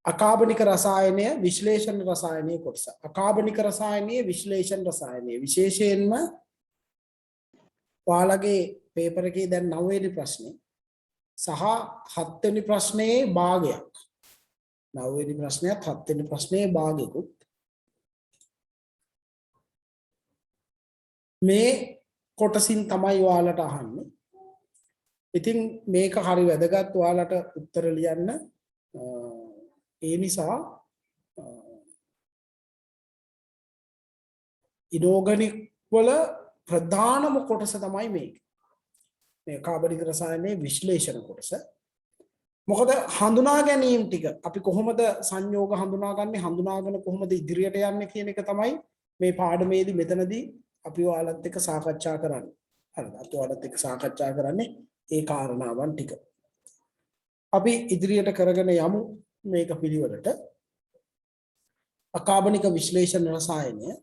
අකාබනික රසායනය විශ්ලේෂණ රසායනයේ කොටස. අකාබනික රසායනයේ විශ්ලේෂණ රසායනයේ විශේෂයෙන්ම ඔයාලගේ පේපර් එකේ දැන් 9 වෙනි ප්‍රශ්නේ සහ 7 වෙනි ප්‍රශ්නේ භාගයක්. 9 වෙනි ප්‍රශ්නයත් 7 වෙනි ප්‍රශ්නේ භාගයකුත් මේ කොටසින් තමයි ඔයාලට අහන්නේ. ඉතින් මේක හරි වැදගත් ඔයාලට උත්තර ලියන්න. ඒ නිසා ඉනෝගනික් වල ප්‍රධානම කොටස තමයි මේක. මේ කාබනික රසායනයේ විශ්ලේෂණ කොටස. මොකද හඳුනා ගැනීම ටික අපි කොහොමද සංයෝග හඳුනාගන්නේ, හඳුනාගෙන කොහොමද ඉදිරියට යන්නේ කියන එක තමයි මේ පාඩමේදී මෙතනදී අපි ඔයාලත් එක්ක සාකච්ඡා කරන්නේ. හරිද? අපි ඔයාලත් එක්ක සාකච්ඡා කරන්නේ ඒ කාරණාවන් ටික. අපි ඉදිරියට කරගෙන යමු මේක පිළිවෙලට. අකාබනික විශ්ලේෂණ රසායනය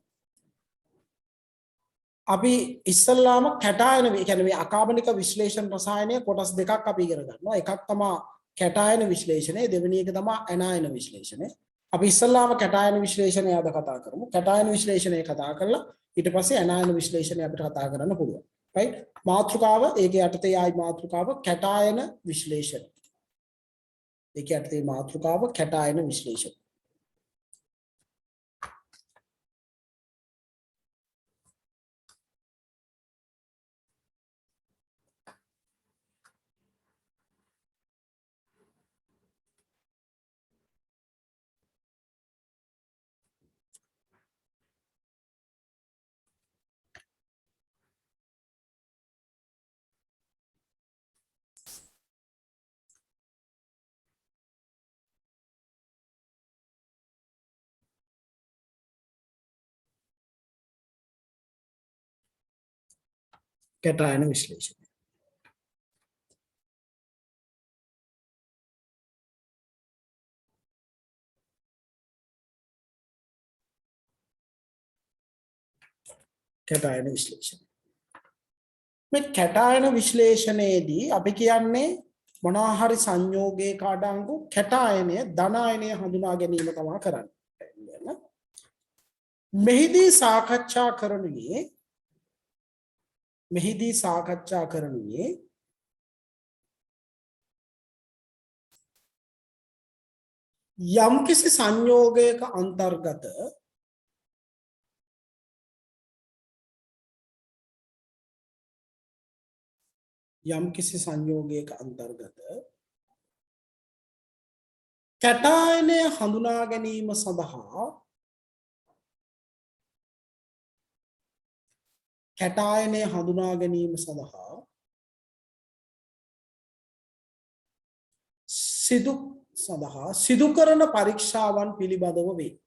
අපි ඉස්සල්ලාම කැටායන කියන්නේ මේ අකාබනික විශ්ලේෂණ රසායනය කොටස් දෙකක් අපි ඉගෙන ගන්නවා. එකක් තමයි කැටායන විශ්ලේෂණය, දෙවෙනි එක තමයි ඇනායන විශ්ලේෂණය. අපි ඉස්සල්ලාම කැටායන විශ්ලේෂණය අද කතා කරමු. කැටායන විශ්ලේෂණය කතා කරලා ඊට පස්සේ ඇනායන විශ්ලේෂණය අපිට කතා කරන්න පුළුවන්. right? මාතෘකාව ඒකේ යටතේ ආයි මාතෘකාව කැටායන විශ්ලේෂණ. ඒකේ යටතේ මාතෘකාව කැටායන විශ්ලේෂණ. කැටායන විශ්ලේෂණය. කැටායන විශ්ලේෂණය. මේ කැටායන විශ්ලේෂණයේදී අපි කියන්නේ මොනවා හරි සංයෝගයක අඩංගු කැටායනය ධන ආයනය හඳුනා ගැනීම තමයි කරන්නේ. මෙහිදී සාකච්ඡා කරන්නේ යම්කිසි සංයෝගයක අන්තර්ගත කැටායනය හඳුනා ගැනීම සඳහා සිදු කරන පරීක්ෂාවන් පිළිබඳව වේ.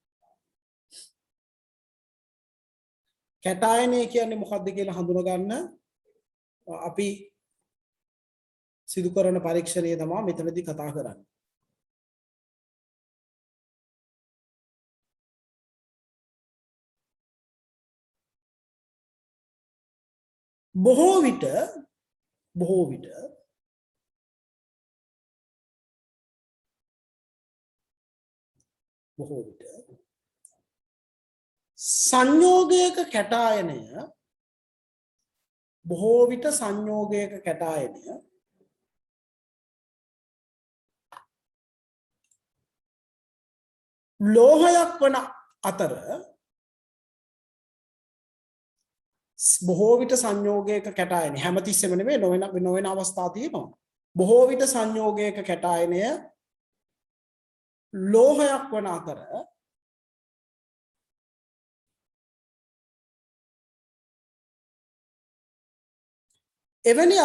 කැටායනය කියන්නේ මොකක්ද කියලා හඳුනගන්න අපි සිදු කරන පරීක්ෂණය තමයි මෙතනදී කතා කරන්නේ. බොහෝ විට සංයෝගයක කැටායනය ලෝහයක් වන අතර බොහෝ විට සංයෝගයක කැටායනය හැමතිස්සෙම නෙමෙයි නොවන අවස්ථා තියෙනවා. බොහෝ විට සංයෝගයක කැටායනය ලෝහයක් වන අතර එවැනි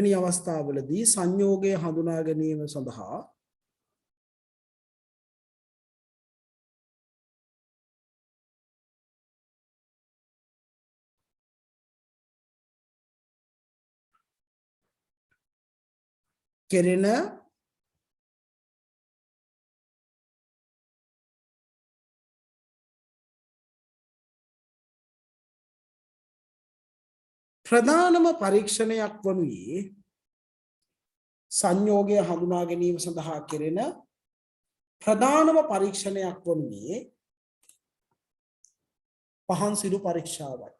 අවස්ථාවලදී සංයෝගය හඳුනා ගැනීම සඳහා කෙරෙන ප්‍රධානම පරීක්ෂණයක් වනුයේ සංයෝගය හඳුනා ගැනීම සඳහා කෙරෙන ප්‍රධානම පරීක්ෂණයක් වනුයේ පහන් සිරු පරීක්ෂාවයි.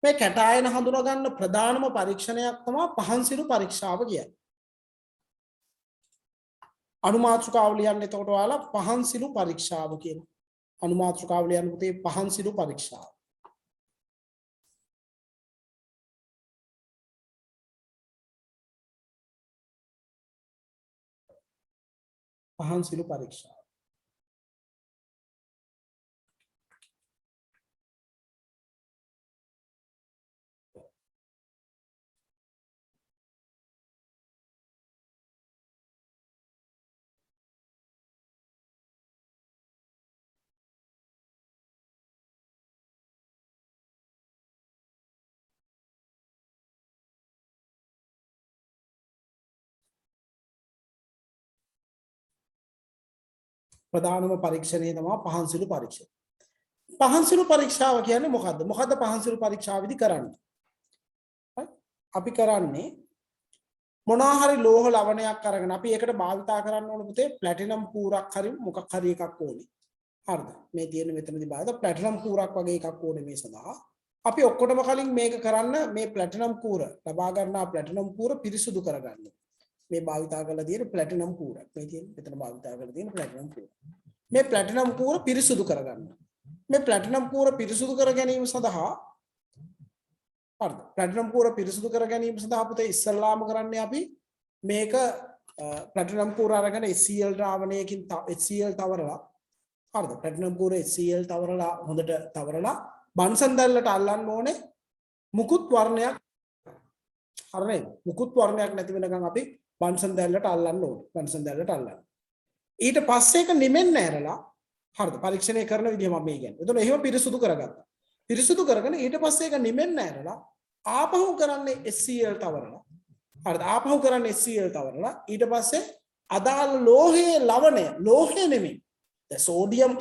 මේ කැටායන හඳුනා ගන්න ප්‍රධානම පරීක්ෂණයක් තමයි පහන් සිරු පරීක්ෂාව කියන්නේ. අනුමාත්‍රිකාව ලියන්න එතකොට ඔයාලා පහන් සිරු පරීක්ෂාව කියන අනුමාත්‍රිකාව ලියන්න පුතේ පහන් සිරු පරීක්ෂාව. පහන් සිරු පරීක්ෂාව. ප්‍රධානම පරීක්ෂණය තමයි පහන් සිරු පරීක්ෂණය. පහන් සිරු පරීක්ෂාව කියන්නේ මොකද්ද? මොකද්ද පහන් සිරු පරීක්ෂාවේදී කරන්නේ? අපි කරන්නේ මොනවා හරි ලෝහ ලවණයක් අරගෙන අපි ඒකට භාවිතා කරන්න ඕන පුතේ ප්ලැටිනම් කූරක් හරි මොකක් හරි එකක් ඕනේ. හරිද? මේ තියෙන මෙතනදී බලද්දී ප්ලැටිනම් කූරක් වගේ එකක් ඕනේ මේ සඳහා. අපි ඔක්කොටම කලින් මේක කරන්න මේ ප්ලැටිනම් කූර ලබා ගන්නා ප්ලැටිනම් කූර පිරිසුදු කරගන්න. මේ භාවිතා කරලා තියෙන ප්ලැටිනම් කූර. මේ තියෙන මෙතන භාවිතා කරලා තියෙන ප්ලැටිනම් කූර. මේ ප්ලැටිනම් කූර පිරිසුදු කරගන්න. මේ ප්ලැටිනම් කූර පිරිසුදු කර ගැනීම සඳහා හරිද? ප්ලැටිනම් කූර පිරිසුදු කර ගැනීම සඳහා පුතේ ඉස්සල්ලාම කරන්නේ අපි මේක ප්ලැටිනම් කූර අරගෙන HCl ද්‍රාවණයකින් HCl තවරලා හරිද? ප්ලැටිනම් කූර HCl තවරලා හොඳට තවරලා බන්සන් දැල්ලට අල්ලන්න ඕනේ මුකුත් වර්ණයක් හරිනේ මුකුත් වර්ණයක් නැති වෙනකන් අපි බන්සන් දැල්ලට අල්ලන්න ඕනේ. බන්සන් දැල්ලට අල්ලන්න. ඊට පස්සේ ඒක නිමෙන්න ඇරලා හරිද? පරීක්ෂණය කරන විදිහ මම මේ කියන්නේ. එතකොට එහෙම පිරිසුදු කරගත්තා. පිරිසුදු කරගෙන ඊට පස්සේ ඒක නිමෙන්න ඇරලා ආපහු කරන්නේ HCl තවරලා. හරිද? ආපහු කරන්නේ HCl තවරලා ඊට පස්සේ අදාළ ලෝහයේ ලවණය ලෝහය නෙමෙයි. සෝඩියම්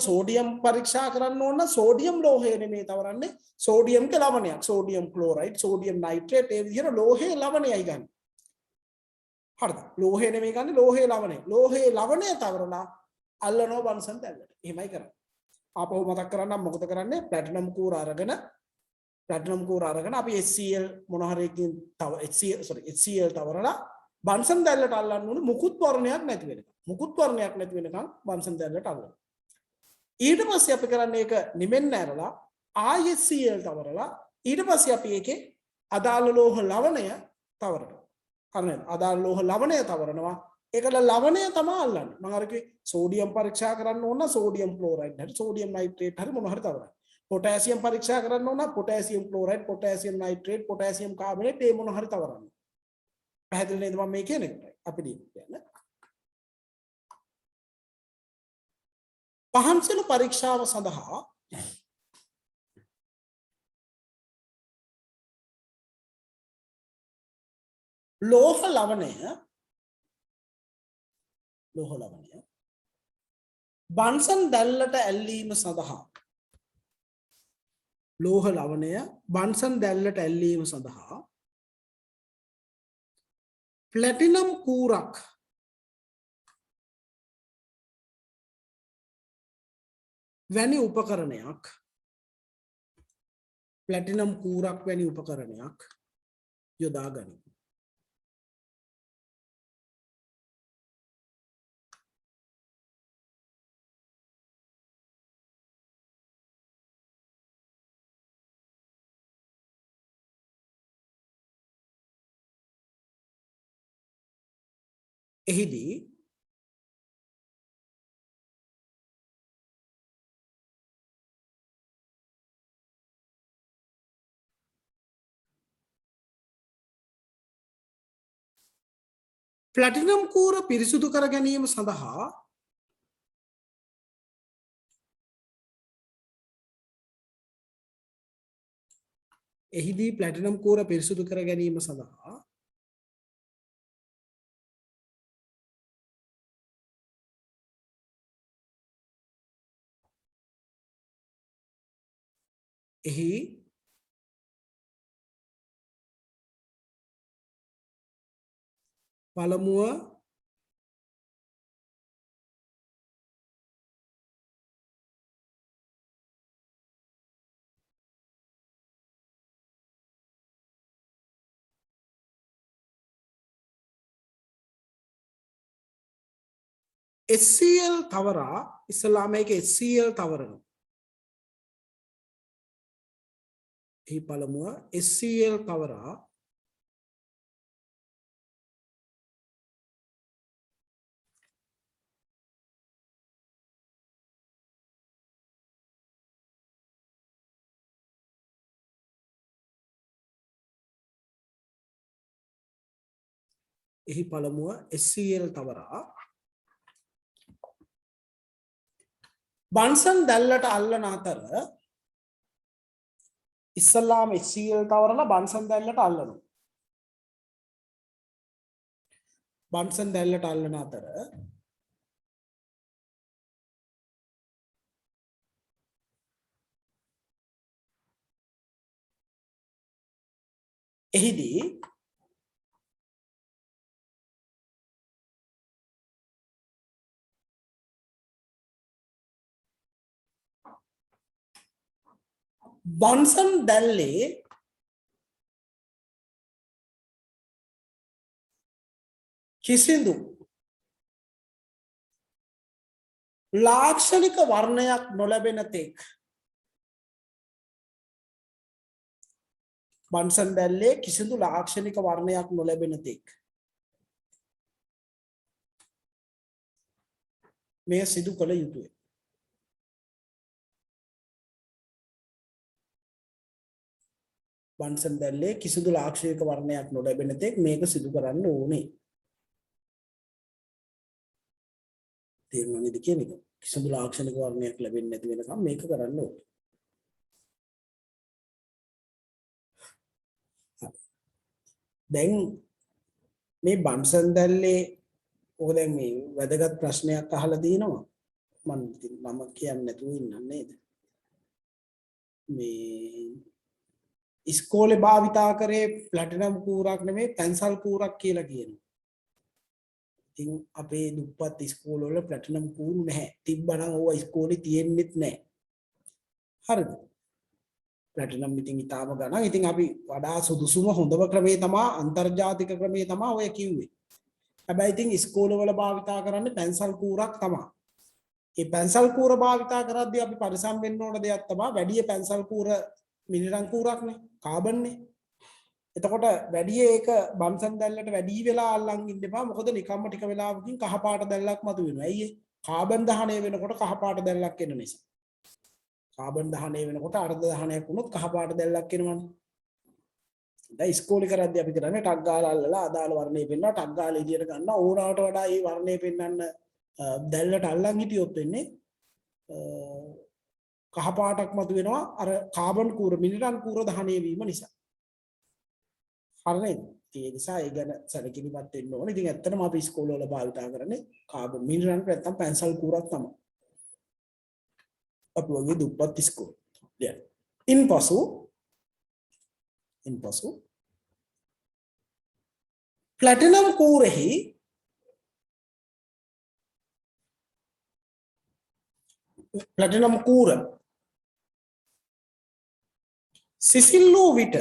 පරීක්ෂා කරන්න ඕන සෝඩියම් ලෝහය නෙමෙයි තවරන්නේ සෝඩියම්ක ලවණයක්. සෝඩියම් ක්ලෝරයිඩ්, සෝඩියම් නයිට්‍රේට් ඒ විදිහට ලෝහයේ ලවණයයි ගන්න. හරිද? ලෝහය නෙමෙයි ගන්න ලෝහයේ ලවණය. ලෝහයේ ලවණය තවරලා අල්ලනවා බන්සන් දැල්ලට. එහෙමයි කරන්නේ. ආපහු මතක් කරන්නම් මොකද කරන්නේ? ප්ලැටිනම් කූර අරගෙන අපි HCl මොන හරි එකකින් තව HCl තවරලා බන්සන් දැල්ලට අල්ලන්න ඕනේ මුකුත් වර්ණයක් නැති වෙනකන්. මුකුත් වර්ණයක් නැති වෙනකන් බන්සන් දැල්ලට අල්ලන්න. ඊට පස්සේ අපි කරන්නේ ඒක නිමෙන්න ඇරලා HCl තවරලා ඊට පස්සේ අපි ඒකේ අදාළ ලෝහ ලවණය තවරනවා. හරිද? අදාළ ලෝහ ලවණය තවරනවා. ඒකල ලවණය තමයි අල්ලන්නේ. මම අර කිව්වේ සෝඩියම් පරීක්ෂා කරන්න ඕන සෝඩියම් ක්ලෝරයිඩ් හරි සෝඩියම් නයිට්‍රේට් හරි මොන හරි තවරයි. පොටෑසියම් පරීක්ෂා කරන්න ඕන potassium chloride potassium nitrate potassium carbonate ඒ මොන හරි තවරන්න. පැහැදිලි නේද මම මේ කියන්නේ? අපි කියන්නේ පහන් සිරු පරීක්ෂාව සඳහා ලෝහ ලවණය බන්සන් දැල්ලට ඇල්ලීම සඳහා ලෝහ ලවණය බන්සන් දැල්ලට ඇල්ලීම සඳහා ප්ලැටිනම් කූරක් වැනි උපකරණයක් යොදා ගනිමු. එහිදී ප්ලැටිනම් කූර පිරිසුදු කර ගැනීම සඳහා එහි පළමුව SCL තවරා ඉස්සලාම මේක SCL තවරනවා. එහි පළමුව SCL තවරා එහි පළමුව SCL තවරා බන්සන් දැල්ලට අල්ලන අතර ඉස්සල්ලාම SCL තවරලා බන්සන් දැල්ලට අල්ලනවා. බන්සන් දැල්ලට අල්ලන අතර එහිදී බන්සන් දැල්ලේ කිසිදු ලාක්ෂණික වර්ණයක් නොලැබෙන තෙක් බන්සන් දැල්ලේ කිසිදු ලාක්ෂණික වර්ණයක් නොලැබෙන තෙක් මෙය සිදු කළ යුතුය. බන්සන් දැල්ලේ කිසිදු ලාක්ෂණික වර්ණයක් නොලැබෙන තෙක් මේක සිදු කරන්න ඕනේ. තේරුණාද කියන එක? කිසිදු ලාක්ෂණික වර්ණයක් ලැබෙන්නේ නැති වෙනකම් මේක කරන්න ඕනේ. දැන් මේ බන්සන් දැල්ලේ ඔය දැන් මේ වැදගත් ප්‍රශ්නයක් අහලා දිනවා. මම ඉතින් මම කියන්නේ නැතුව ඉන්න නේද? මේ ඉස්කෝලේ භාවිතා කරේ ප්ලැටිනම් කූරක් නෙමෙයි පැන්සල් කූරක් කියලා කියනවා. ඉතින් අපේ දුප්පත් ඉස්කෝලවල ප්ලැටිනම් කූරු නැහැ. තිබ්බනම් ඕවා ඉස්කෝලේ තියෙන්නෙත් නැහැ. හරිද? ප්ලැටිනම් ඉතින් ඊටාම ගණන්. ඉතින් අපි වඩා සුදුසුම හොඳම ක්‍රමේ තමයි අන්තර්ජාතික ක්‍රමේ තමයි ඔය කිව්වේ. හැබැයි ඉතින් ඉස්කෝලවල භාවිතා කරන්නේ පැන්සල් කූරක් තමයි. මේ පැන්සල් කූර භාවිතා කරද්දී අපි පරිසම් වෙන්න ඕන දෙයක් තමයි වැඩි පැන්සල් කූර මිනිරන් කූරක්නේ කාබන්නේ. එතකොට වැඩි ඒක බන්සන් දැල්ලට වැඩි වෙලා අල්ලන් ඉන්න එපා. මොකද නිකම්ම ටික වෙලාවකින් කහ පාට දැල්ලක් මතුවෙනවා. ඇයි ඒ? කාබන් දහනය වෙනකොට කහ පාට දැල්ලක් එන නිසා. කාබන් දහනය වෙනකොට අර්ධ දහනයක් වුණොත් කහ පාට දැල්ලක් එනවනේ. දැන් ඉස්කෝලේ කරද්දී අපි කරන්නේ ටක් ගාලා අල්ලලා අදාළ වර්ණය පෙන්නනවා. ටක් ගාලා එළියට ගන්නවා. ඕනවට වඩා මේ වර්ණය පෙන්වන්න දැල්ලට අල්ලන් හිටියොත් වෙන්නේ කහ පාටක් මතුවෙනවා අර කාබන් කූර මිනිරන් කූර දහනය වීම නිසා. හරිද? ඒ නිසා ඒ ගැන සැලකිලිමත් වෙන්න ඕනේ. ඉතින් ඇත්තටම අපි ඉස්කෝලවල භාවිතා කරන්නේ කාබන් මිනිරන් නැත්නම් පැන්සල් කූරක් තමයි. අපි වගේ දුප්පත් ඉස්කෝල. දැන් ඉන්පසු ප්ලැටිනම් කූරෙහි ප්ලැටිනම් කූර සිසිල් වූ විට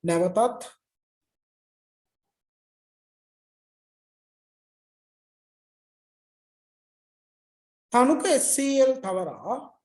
නැවතත් තනුක SCL තවරා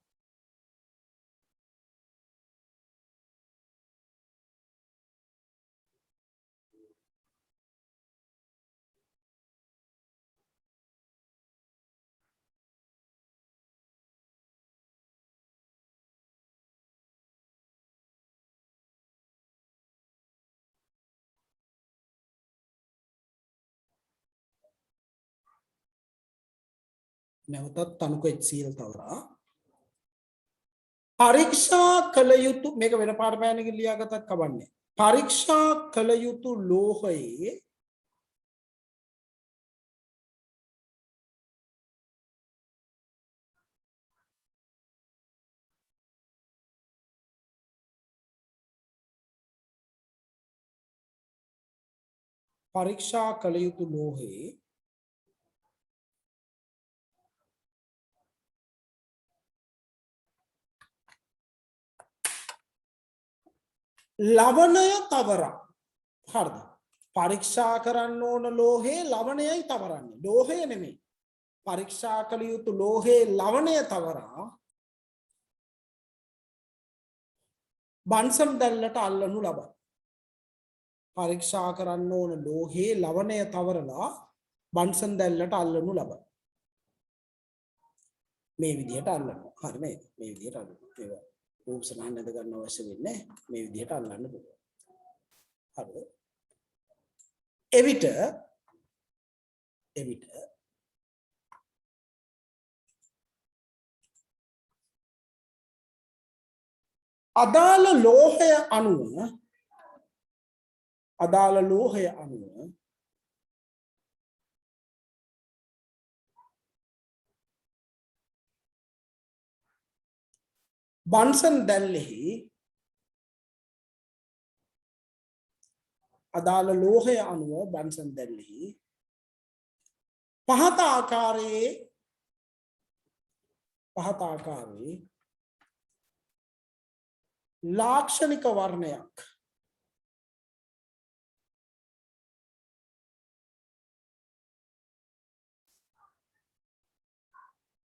නැවතත් තනුක HCl තවරා පරීක්ෂා කළ යුතු මේක වෙන පාඩ පෑනකින් ලියාගත්තත් කවන්නේ. පරීක්ෂා කළ යුතු ලෝහයේ පරීක්ෂා කළ යුතු ලෝහයේ ලවණය තවරා. හරිද? පරීක්ෂා කරන්න ඕන ලෝහයේ ලවණයයි තවරන්නේ. ලෝහය නෙමෙයි. පරීක්ෂා කළ යුතු ලෝහයේ ලවණය තවරා බන්සම් දැල්ලට අල්ලනු ලබයි. පරීක්ෂා කරන්න ඕන ලෝහයේ ලවණය තවරලා බන්සම් දැල්ලට අල්ලනු ලබයි. මේ විදිහට අල්ලනවා. හරි නේද? මේ විදිහට අල්ලනවා. ඒක රූප සටහන් නැද ගන්න අවශ්‍ය වෙන්නේ මේ විදිහට අල්ලන්න පුළුවන්. හරිද? එවිට අදාළ ලෝහය අනුව බන්සන් දැල්ලෙහි පහත ආකාරයේ ලාක්ෂණික වර්ණයක්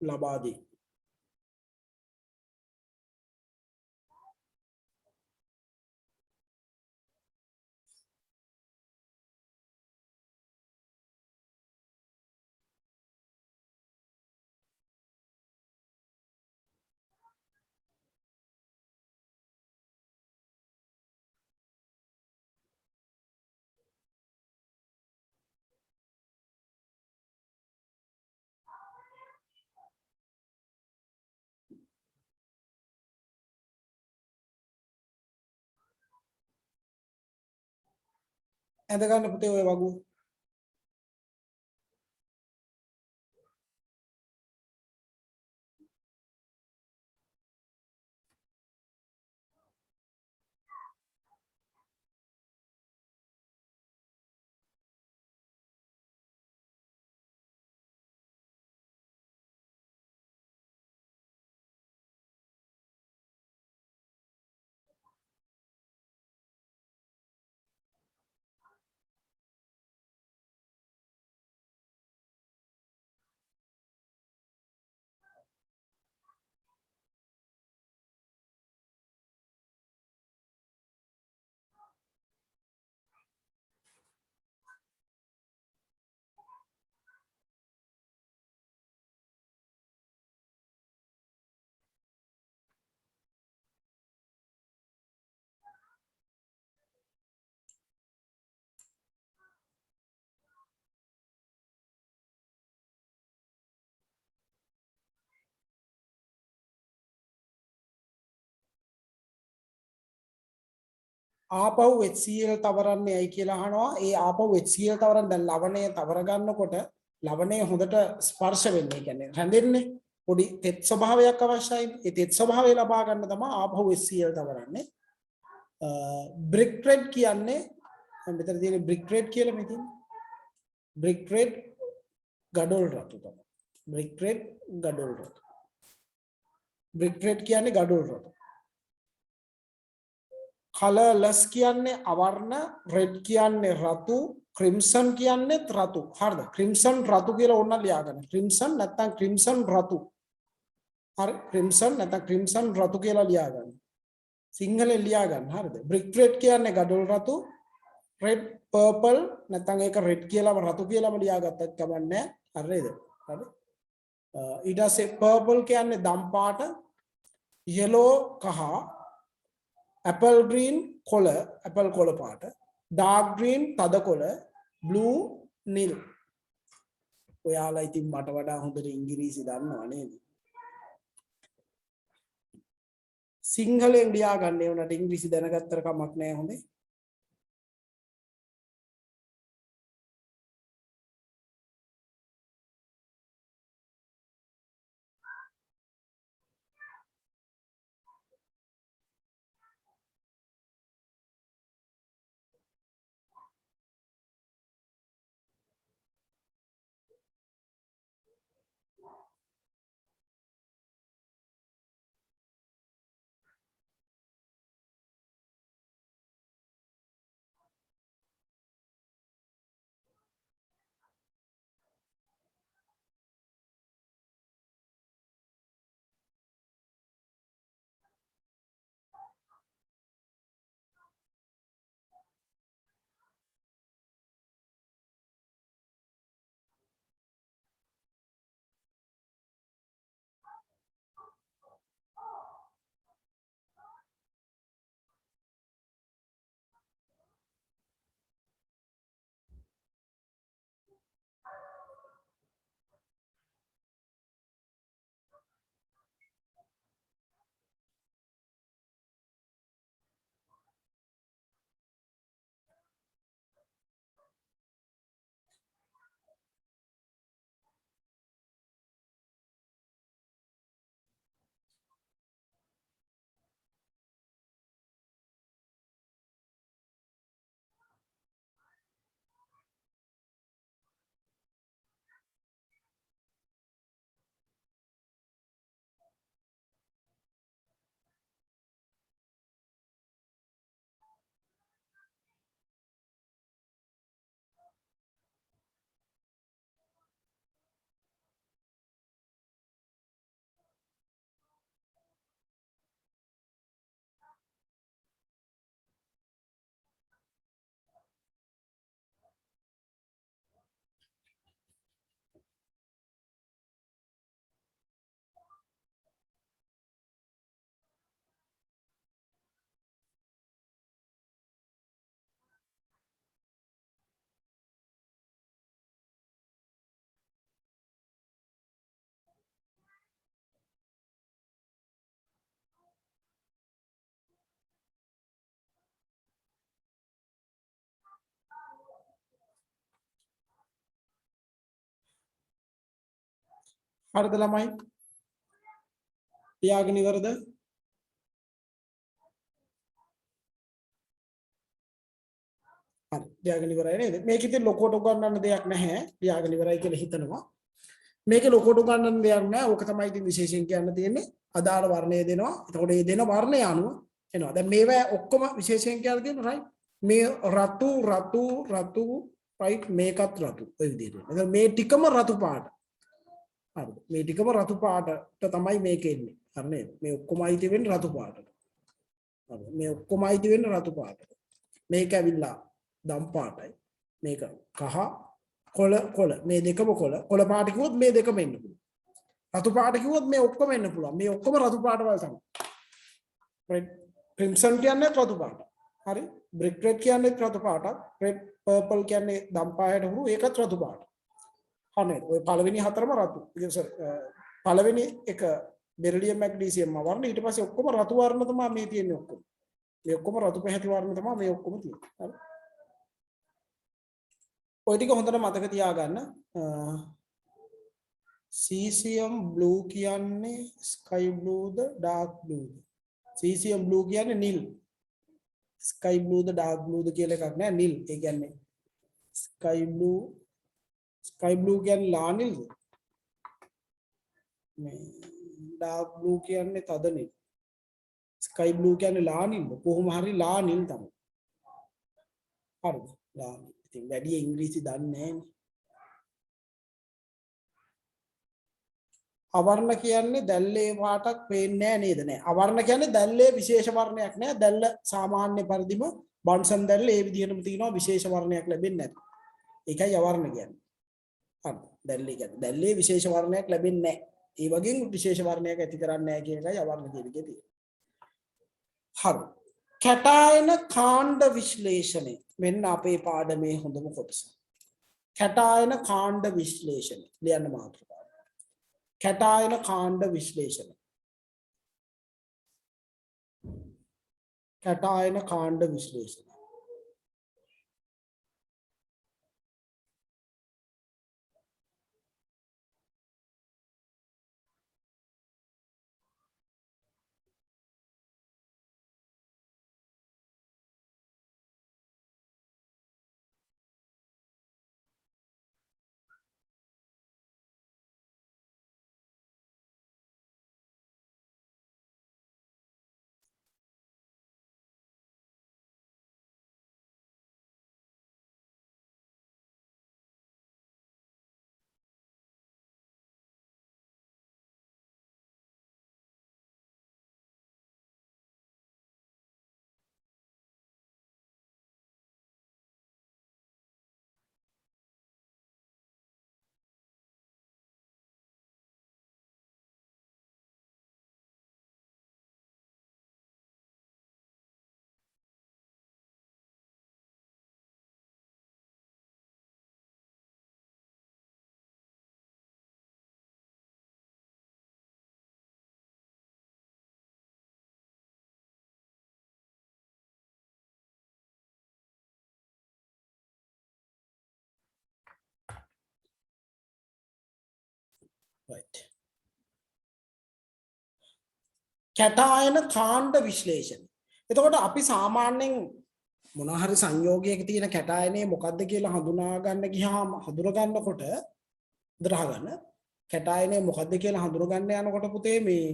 ලබා දී. ඇඳ ගන්න පුතේ ඔය වගු. ආපහු HCl තවරන්නේ ඇයි කියලා අහනවා. ඒ ආපහු HCl තවරන දැන් ලවණය තවර ගන්නකොට ලවණය හොඳට ස්පර්ශ වෙන්නේ. ඒ කියන්නේ රැඳෙන්නේ. පොඩි තෙත් ස්වභාවයක් අවශ්‍යයි. ඒ තෙත් ස්වභාවය ලබා ගන්න තමයි ආපහු HCl තවරන්නේ. බ්‍රික් රෙඩ් කියන්නේ මෙතන තියෙන බ්‍රික් රෙඩ් කියලා මෙතන. බ්‍රික් රෙඩ් ගඩොල් රතු තමයි. බ්‍රික් රෙඩ් ගඩොල් රතු. බ්‍රික් රෙඩ් කියන්නේ ගඩොල් රතු. කලර්ලස් කියන්නේ අවර්ණ, රෙඩ් කියන්නේ රතු, ක්‍රිම්සන් කියන්නේ රතු. හරිද? ක්‍රිම්සන් රතු කියලා ඕන ලියා ගන්න. ක්‍රිම්සන් නැත්නම් ක්‍රිම්සන් රතු. හරි ක්‍රිම්සන් නැත්නම් ක්‍රිම්සන් රතු කියලා ලියා ගන්න. සිංහලෙන් ලියා ගන්න. හරිද? බ්‍රික් රෙඩ් කියන්නේ ගඩොල් රතු, රෙඩ් පර්පල් නැත්නම් ඒක රෙඩ් කියලාම රතු කියලාම ලියා ගත්තත් කමක් නැහැ. හරිද? හරි. ඊට පස්සේ පර්පල් කියන්නේ දම් පාට, yellow කහ, apple green කොළ apple කොළ පාට, dark green තද කොළ, blue නිල්. ඔයාලා ඉතින් මට වඩා හොඳට ඉංග්‍රීසි දන්නවා නේද? සිංහලෙන් ලියා ගන්න ඒ උනට ඉංග්‍රීසි දැනගත්තර කමක් නැහැ හොඳේ. හරිද ළමයි? තියාගෙන ඉවරද? හරි. තියාගෙන ඉවරයි නේද? මේක ඉතින් ලොකෝට උගන්වන්න දෙයක් නැහැ. තියාගෙන ඉවරයි කියලා හිතනවා. මේකේ ලොකෝට උගන්වන්න දෙයක් නැහැ. ඕක තමයි ඉතින් විශේෂයෙන් කියන්න තියෙන්නේ. අදාළ වර්ණය දෙනවා. එතකොට මේ දෙන වර්ණය අනුව එනවා. දැන් මේවා ඔක්කොම විශේෂයෙන් කියලා තියෙනවා right? මේ රතු රතු රතු right මේකත් රතු ඔය විදිහට. එතකොට මේ ටිකම රතු පාට. හරිද? මේ ටිකම රතු පාටට තමයි මේක එන්නේ. හරි නේද? මේ ඔක්කොම අයිති වෙන්නේ රතු පාටට. හරිද? මේ ඔක්කොම අයිති වෙන්නේ රතු පාටට. මේක ඇවිල්ලා දම් පාටයි. මේක කහ කොළ මේ දෙකම කොළ පාට කිව්වොත් මේ දෙකම එන්න පුළුවන්. රතු පාට කිව්වොත් මේ ඔක්කොම එන්න පුළුවන්. මේ ඔක්කොම රතු පාට වල තමයි. රෙඩ් ක්‍රිම්සන් කියන්නේ රතු පාට. හරි? බ්‍රික් රෙඩ් කියන්නේ රතු පාටක්. රෙඩ් පර්පල් කියන්නේ දම් පාටට හුරු ඒකත් රතු පාට. හරි. ඔය පළවෙනි හතරම රතු. පළවෙනි එක බෙරිලියම් මැග්නීසියම් වර්ණ ඊට පස්සේ ඔක්කොම රතු වර්ණ තමයි මේ තියෙන්නේ ඔක්කොම. මේ ඔක්කොම රතු පැහැති වර්ණ තමයි මේ ඔක්කොම තියෙන්නේ. හරි? ඔය ටික හොඳට මතක තියාගන්න. cesium blue කියන්නේ sky blue ද dark blue ද? cesium blue කියන්නේ නිල්. sky blue ද dark blue ද කියලා එකක් නෑ නිල්. ඒ කියන්නේ sky blue කියන්නේ ලා නිල්ද? මේ dark blue කියන්නේ තද නිල්. sky blue කියන්නේ ලා නිල්ද? කොහොම හරි ලා නිල් තමයි. හරිද? ලා නිල්. ඉතින් වැඩි ඉංග්‍රීසි දන්නේ නැහැ. අවර්ණ කියන්නේ දැල්ලේ පාටක් පේන්නේ නේද? නෑ. අවර්ණ කියන්නේ දැල්ලේ විශේෂ වර්ණයක් නෑ. දැල්ල සාමාන්‍ය පරිදිම බන්සන් දැල්ල ඒ විදිහටම තියෙනවා විශේෂ වර්ණයක් ලැබෙන්නේ නැහැ. ඒකයි අවර්ණ කියන්නේ. හරි. දැල්ලේ කියන්නේ දැල්ලේ විශේෂ වර්ණයක් ලැබෙන්නේ නැහැ. ඒ වගේම විශේෂ වර්ණයක් ඇති කරන්නේ නැහැ කියන එකයි අවර්ණ කියන එකේ තියෙන්නේ. හරි. කැටායන කාණ්ඩ විශ්ලේෂණය මෙන්න අපේ පාඩමේ හොඳම කොටස. කැටායන කාණ්ඩ විශ්ලේෂණය ලියන්න මාතෘකාව. කැටායන කාණ්ඩ විශ්ලේෂණය. කැටායන කාණ්ඩ විශ්ලේෂණය. right. කැටායන කාණ්ඩ විශ්ලේෂණය. එතකොට අපි සාමාන්‍යයෙන් මොන හරි සංයෝගයක තියෙන කැටායනේ මොකද්ද කියලා හඳුනා ගන්න ගියාම හඳුනා ගන්නකොට දරහ ගන්න කැටායනේ මොකද්ද කියලා හඳුනා ගන්න යනකොට පුතේ මේ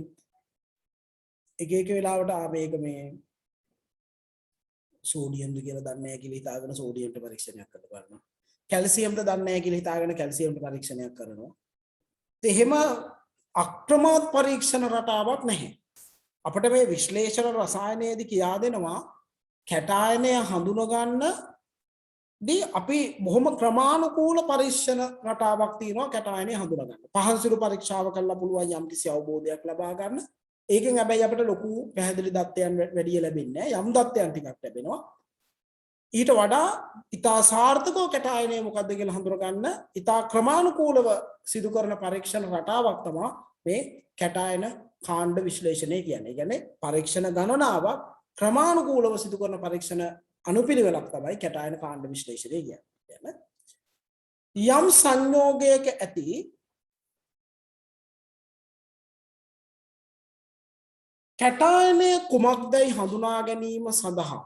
එක වෙලාවට මේක මේ සෝඩියම්ද කියලා දන්නේ නැහැ කියලා හිතාගෙන සෝඩියම්ට පරීක්ෂණයක් කරනවා. කැල්සියම්ද දන්නේ නැහැ කියලා හිතාගෙන කැල්සියම්ට පරීක්ෂණයක් කරනවා. එහෙම අක්‍රමාත් පරීක්ෂණ රටාවක් නැහැ. අපිට මේ විශ්ලේෂණ රසායනයේදී කියා දෙනවා කැටායනය හඳුනා ගන්න දී අපි බොහොම ක්‍රමානුකූල පරීක්ෂණ රටාවක් තියෙනවා කැටායනය හඳුනා ගන්න. පහසුරු පරීක්ෂාව කරලා පුළුවන් යම්කිසි අවබෝධයක් ලබා ගන්න. ඒකෙන් හැබැයි අපිට ලොකු පැහැදිලි දත්තයන් වැඩි ලැබෙන්නේ නැහැ. යම් දත්තයන් ටිකක් ලැබෙනවා. ඊට වඩා ඉතා සාර්ථකව කැටායනය මොකද්ද කියලා හඳුනා ගන්න ඉතා ක්‍රමානුකූලව සිදු කරන පරීක්ෂණ රටාවක් තමයි මේ කැටායන කාණ්ඩ විශ්ලේෂණය කියන්නේ. ඒ කියන්නේ පරීක්ෂණ ගණනාවක් ක්‍රමානුකූලව සිදු කරන පරීක්ෂණ අනුපිළිවෙලක් තමයි කැටායන කාණ්ඩ විශ්ලේෂණය කියන්නේ. යම් සංයෝගයක ඇති කැටායනය කුමක්දයි හඳුනා ගැනීම සඳහා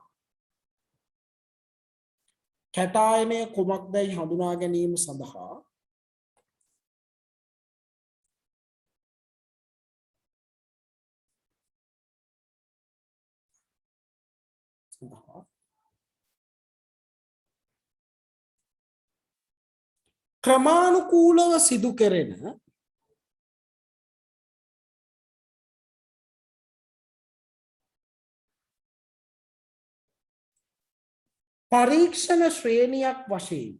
කැටායනය කුමක්දයි හඳුනා ගැනීම සඳහා ක්‍රමානුකූලව සිදු කෙරෙන පරීක්ෂණ ශ්‍රේණියක් වශයෙන්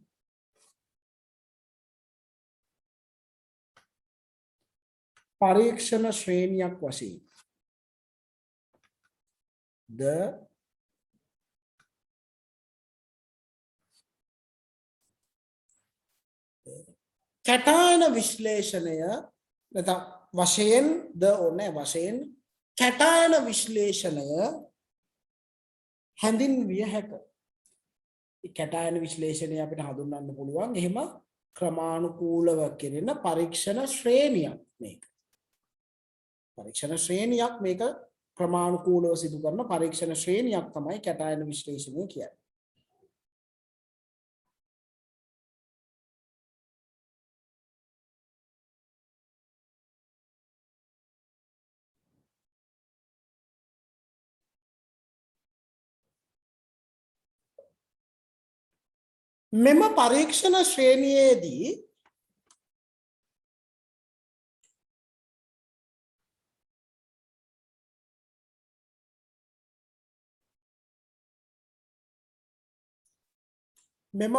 පරීක්ෂණ ශ්‍රේණියක් වශයෙන් ද කැටායන විශ්ලේෂණය නැත්නම් වශයෙන් ද ඕනේ වශයෙන් කැටායන විශ්ලේෂණය හැඳින්විය හැකිය. කැටායන විශ්ලේෂණය අපිට හඳුන්වන්න පුළුවන් එහෙම ක්‍රමානුකූලව කෙරෙන පරීක්ෂණ ශ්‍රේණියක් මේක. පරීක්ෂණ ශ්‍රේණියක් මේක ක්‍රමානුකූලව සිදු කරන පරීක්ෂණ ශ්‍රේණියක් තමයි කැටායන විශ්ලේෂණය කියන්නේ. මෙම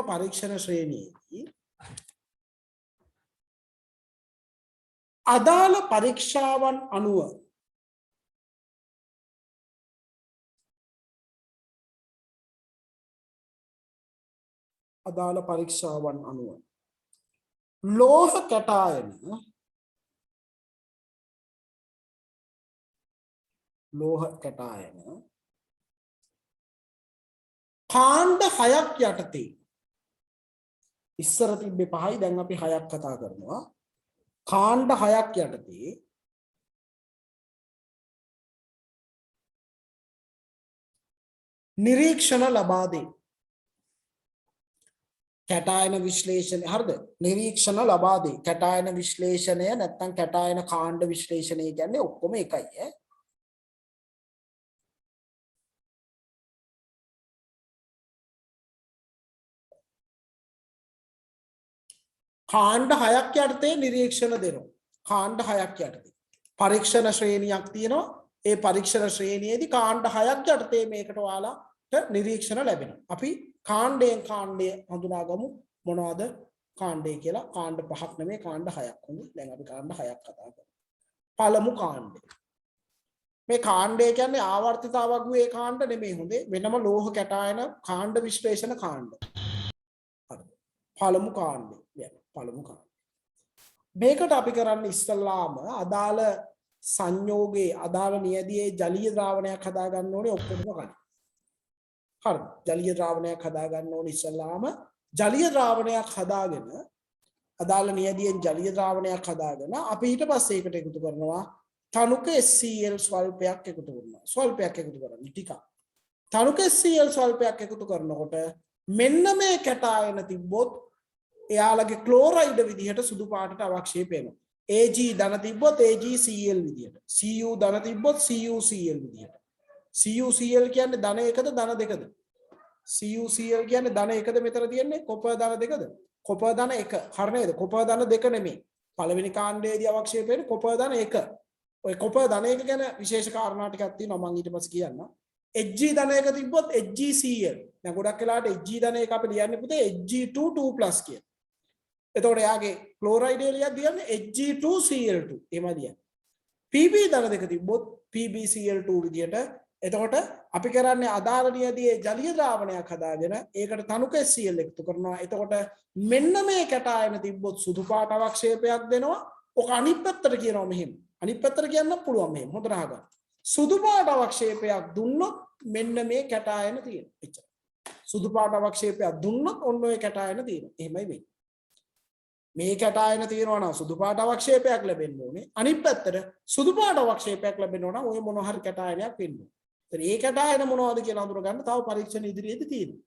පරීක්ෂණ ශ්‍රේණියේදී අදාළ පරීක්ෂාවන් අනුව ලෝහ කැටායන කාණ්ඩ 6ක් යටතේ ඉස්සර තිබ්බේ 5යි දැන් අපි 6ක් කතා කරනවා. කාණ්ඩ 6ක් යටතේ නිරීක්ෂණ ලබා දෙයි. කැටායන විශ්ලේෂණය හරිද? නිරීක්ෂණ ලබා දෙයි. කැටායන විශ්ලේෂණය නැත්නම් කැටායන කාණ්ඩ විශ්ලේෂණය කියන්නේ ඔක්කොම එකයි ඈ. කාණ්ඩ 6ක් යටතේ නිරීක්ෂණ දෙනවා. කාණ්ඩ 6ක් යටතේ පරීක්ෂණ ශ්‍රේණියක් තියෙනවා. ඒ පරීක්ෂණ ශ්‍රේණියේදී කාණ්ඩ 6ක් යටතේ මේකට ඔයාලට නිරීක්ෂණ ලැබෙනවා. අපි කාණ්ඩයෙන් කාණ්ඩය හඳුනාගමු මොනවද කාණ්ඩය කියලා. කාණ්ඩ 5ක් නෙමෙයි කාණ්ඩ 6ක්. හොඳයි. දැන් අපි කාණ්ඩ 6ක් කතා කරමු. පළමු කාණ්ඩය. මේ කාණ්ඩය කියන්නේ ආවර්තිතාවක් වූ ඒ කාණ්ඩ නෙමෙයි හොඳේ. වෙනම ලෝහ කැටායන කාණ්ඩ විශ්ලේෂණ කාණ්ඩ. හරි. පළමු කාණ්ඩය. පළමු කාණ්ඩය. මේකට අපි කරන්නේ ඉස්සල්ලාම අදාළ සංයෝගයේ අදාළ නියදියේ ජලීය ද්‍රාවණයක් හදා ගන්න ඕනේ ඔක්කොම කලින්. හරි. ජලීය ද්‍රාවණයක් හදා ගන්න ඕනේ ඉස්සල්ලාම ජලීය ද්‍රාවණයක් හදාගෙන අදාළ නියදියෙන් ජලීය ද්‍රාවණයක් හදාගෙන අපි ඊට පස්සේ ඒකට එකතු කරනවා තනුක HCl ස්වල්පයක් එකතු කරනවා. ස්වල්පයක් එකතු කරන්නේ ටිකක්. තනුක HCl ස්වල්පයක් එකතු කරනකොට මෙන්න මේ කැටායන තිබ්බොත් එයාලගේ ක්ලෝරයිඩ් විදිහට සුදු පාටට අවක්ෂේප වෙනවා. Ag ධන තිබ්බොත් AgCl විදිහට. Cu ධන තිබ්බොත් CuCl විදිහට. CuCl කියන්නේ ධන 1ද ධන 2ද? CuCl කියන්නේ ධන 1ද මෙතන තියෙන්නේ කොපර් ධන 2ද? කොපර් ධන 1. හරි නේද? කොපර් ධන 2 නෙමෙයි. පළවෙනි කාණ්ඩයේදී අවක්ෂේප වෙන්නේ කොපර් ධන 1. ඔය කොපර් ධන 1 ගැන විශේෂ කාරණා ටිකක් තියෙනවා මම ඊට පස්සේ කියන්නම්. Hg ධන 1 තිබ්බොත් HgCl. දැන් ගොඩක් වෙලාවට Hg ධන 1 අපි ලියන්නේ පුතේ Hg2 2+ කියලා. එතකොට යාගේ ක්ලෝරයිඩ් එළියක් දියන්නේ Hg2Cl2 එහෙමයි දියන්නේ. Pb ධන 2 තිබ්බොත් PbCl2 විදියට. එතකොට අපි කරන්නේ අදාළ නියදියේ ජලීය ද්‍රාවණයක් හදාගෙන ඒකට තනුක HCl එකතු කරනවා. එතකොට මෙන්න මේ කැටායන තිබ්බොත් සුදු පාට අවක්ෂේපයක් දෙනවා. ඔක අනිත් පැත්තට කියනවා මෙහෙම. අනිත් පැත්තට කියන්න පුළුවන් මෙහෙම. හොඳට අහගන්න. සුදු පාට අවක්ෂේපයක් දුන්නොත් මෙන්න මේ කැටායන තියෙනවා. එච්චර. සුදු පාට අවක්ෂේපයක් දුන්නොත් ඔන්න ඔය කැටායන තියෙනවා. එහෙමයි වෙන්නේ. මේ කැටායන තියෙනවා නම් සුදු පාට අවක්ෂේපයක් ලැබෙන්න ඕනේ. අනිත් පැත්තට සුදු පාට අවක්ෂේපයක් ලැබෙන්න ඕන නම් ওই මොන හරි කැටායනයක් වෙන්න ඕනේ. ඒතර ඒ කැටායන මොනවද කියලා අඳුර ගන්න තව පරීක්ෂණ ඉදිරියේදී තියෙනවා.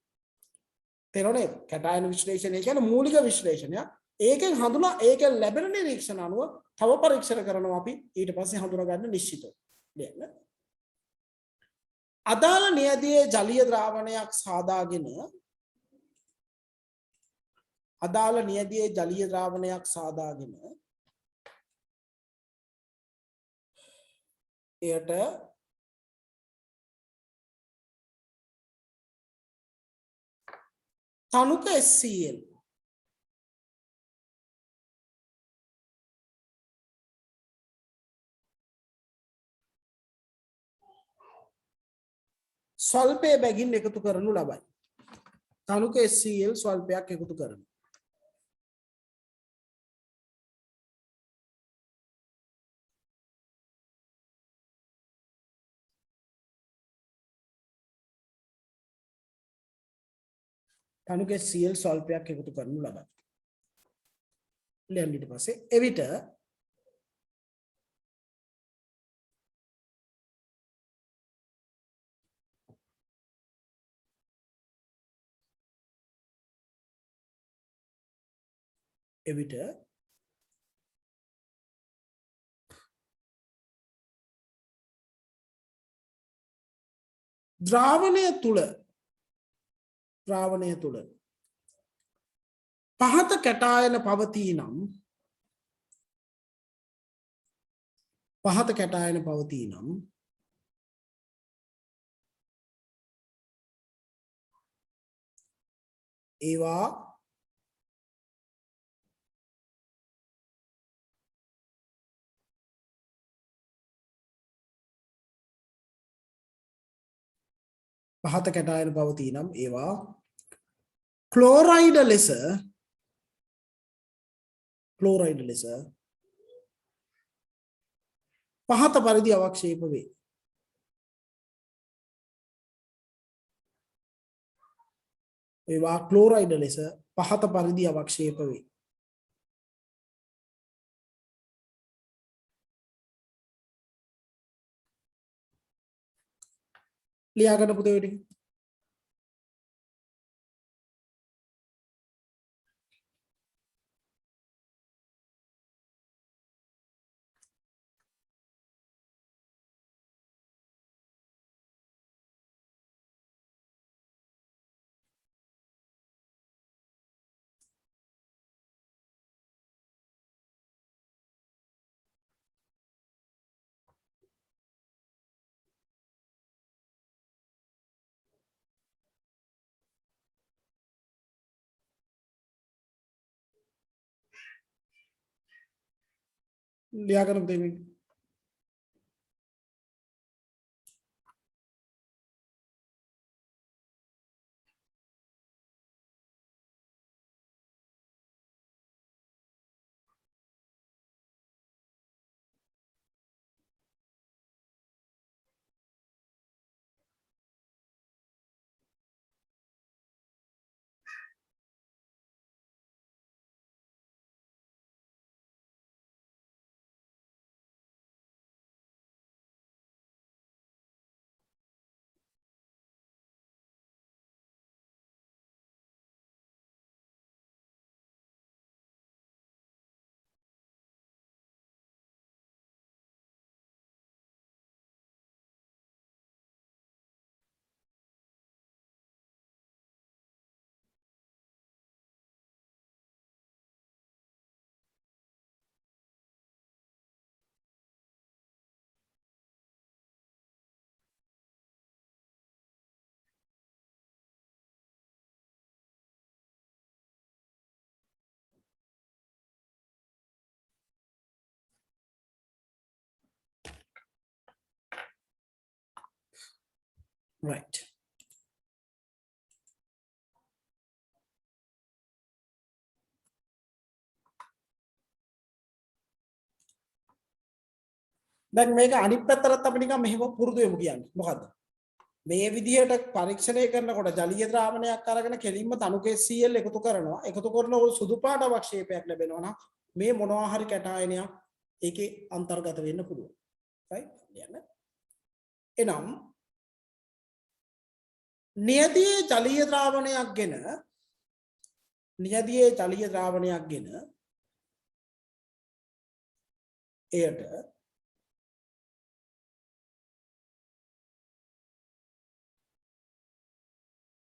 තේරුණේ? කැටායන විශ්ලේෂණය කියන්නේ මූලික විශ්ලේෂණයක්. ඒකෙන් හඳුනා ඒකෙන් ලැබෙන නිරීක්ෂණ අනුව තව පරීක්ෂණ කරනවා අපි ඊට පස්සේ හඳුනා ගන්න නිශ්චිතව. දෙන්න. අදාළ නියදියේ ජලීය ද්‍රාවණයක් සාදාගෙන අදාළ නියදියේ ජලීය ද්‍රාවණයක් සාදාගෙන එයට තනුක HCl ස්වල්පයේ බැගින් එකතු කරනු ලබයි. තනුක HCl ස්වල්පයක් එකතු කරනවා. තනුක HCl ස්වල්පයක් එකතු කරනු ලබයි. ඊට පස්සේ එවිට ද්‍රාවණය තුල පහත කැටායන පවතී නම් ඒවා ක්ලෝරයිඩ ලෙස පහත පරිදි අවක්ෂේප වේ. ඒවා ක්ලෝරයිඩ ලෙස පහත පරිදි අවක්ෂේප වේ. ලියා ගන්න පුතේ ඔය ටික. ලියා ගන්න පුතේ මේක. Right. දැන් මේක අනිත් පැත්තට අපි නිකන් මෙහෙම පුරුදු වෙමු කියන්නේ. මොකද්ද? මේ විදිහට පරීක්ෂණය කරනකොට ජලීය ද්‍රාවණයක් අරගෙන කෙලින්ම තනුකේ Cl එකතු කරනවා. එකතු කරනකොට සුදු පාට අවක්ෂේපයක් ලැබෙනවා නම් මේ මොනවා හරි කැටායනයක් ඒකේ අන්තර්ගත වෙන්න පුළුවන්. right? යන්න. එනම් නියතියේ ජලීය ද්‍රාවණයක් ගෙන එයට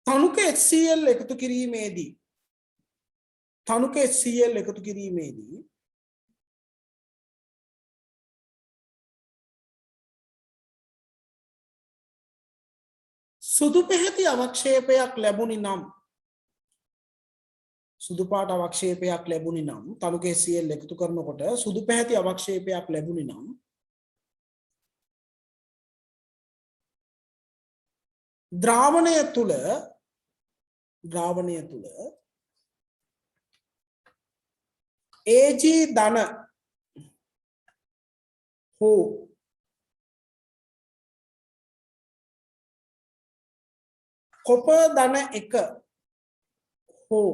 තනුක HCl එකතු කිරීමේදී සුදු පැහැති අවක්ෂේපයක් ලැබුණි නම් සුදු පාට අවක්ෂේපයක් ලැබුණි නම් තනුක HCl එකතු කරනකොට සුදු පැහැති අවක්ෂේපයක් ලැබුණි නම් ද්‍රාවණය තුල Ag ධන හෝ කොපර් ධන 1 හෝ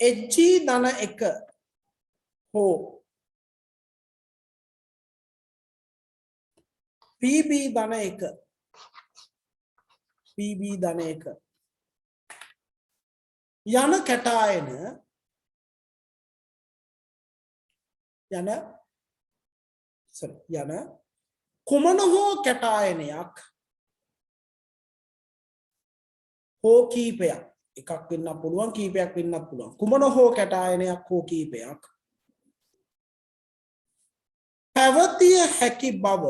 Hg ධන 1 හෝ PB ධන 1 යන කැටායන කුමන හෝ කැටායනයක් හෝ කීපයක් එකක් වෙන්න පුළුවන් කීපයක් වෙන්නත් පුළුවන් කුමන හෝ කැටායනයක් හෝ කීපයක් පැවතිය හැකි බව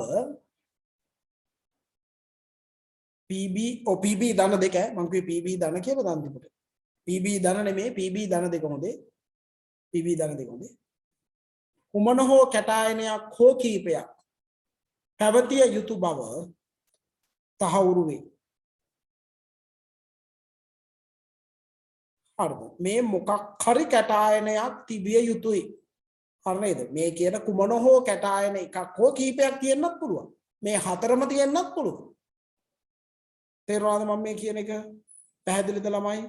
PB ධන දෙක මම කිව්වේ PB ධන කියලා දන් තිබුණේ PB ධන නෙමෙයි PB ධන දෙක හොඳේ කුමන හෝ කැටායනයක් හෝ කීපයක් පැවතිය යුතු බව තහවුරු වේ. හරිද? මේ මොකක් හරි කැටායනයක් තිබිය යුතුයි. හරි නේද? මේ කියන කුමන හෝ කැටායන එකක් හෝ කීපයක් තියෙන්නත් පුළුවන්. මේ හතරම තියෙන්නත් පුළුවන්. තේරුණාද මම මේ කියන එක? පැහැදිලිද ළමයි?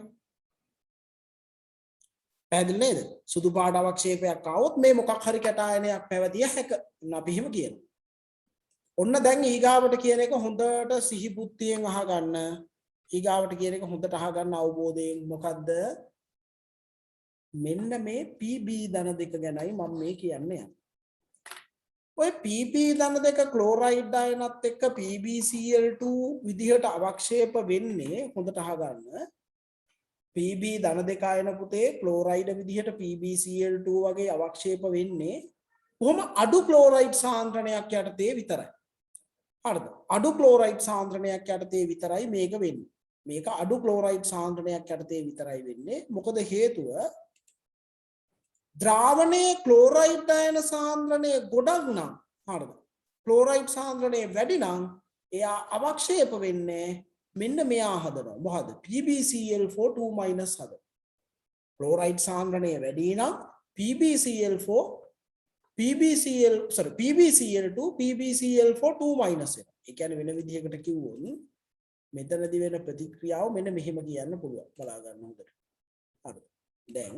පැහැදිලි නේද? සුදු පාට අවක්ෂේපයක් ආවොත් මේ මොකක් හරි කැටායනයක් පැවතිය හැක. අපි එහෙම කියනවා. ඔන්න දැන් ඊගාවට කියන එක හොඳට සිහි බුද්ධියෙන් අහගන්න. ඊගාවට කියන එක හොඳට අහගන්න අවබෝධයෙන් මොකද්ද? මෙන්න මේ PB ධන දෙක ගැනයි මම මේ කියන්නේ. ඔය PP ධන දෙක ක්ලෝරයිඩ් අයනත් එක්ක PbCl2 විදිහට අවක්ෂේප වෙන්නේ හොඳට අහගන්න. PB ධන දෙක අයන පුතේ ක්ලෝරයිඩ් විදිහට PbCl2 වගේ අවක්ෂේප වෙන්නේ කොහොම අඩු ක්ලෝරයිඩ් සාන්ද්‍රණයක් යටතේ විතරයි. හරිද? අඩු ක්ලෝරයිඩ් සාන්ද්‍රණයක් යටතේ විතරයි මේක වෙන්නේ. මේක අඩු ක්ලෝරයිඩ් සාන්ද්‍රණයක් යටතේ විතරයි වෙන්නේ. මොකද හේතුව ද්‍රාවණයේ ක්ලෝරයිඩ් අයන සාන්ද්‍රණය ගොඩක් නම් හරිද? ක්ලෝරයිඩ් සාන්ද්‍රණය වැඩි නම් එයා අවක්ෂේප වෙන්නේ මෙන්න මෙයා හදනවා. මොකද PbCl4 2- හද. ක්ලෝරයිඩ් සාන්ද්‍රණය වැඩි නම් PbCl2 PbCl4 2- වෙනවා. ඒ කියන්නේ වෙන විදිහකට කිව්වොත් මෙතනදී වෙන ප්‍රතික්‍රියාව මෙන්න මෙහෙම කියන්න පුළුවන්. බලා ගන්න හොඳට. හරිද? දැන්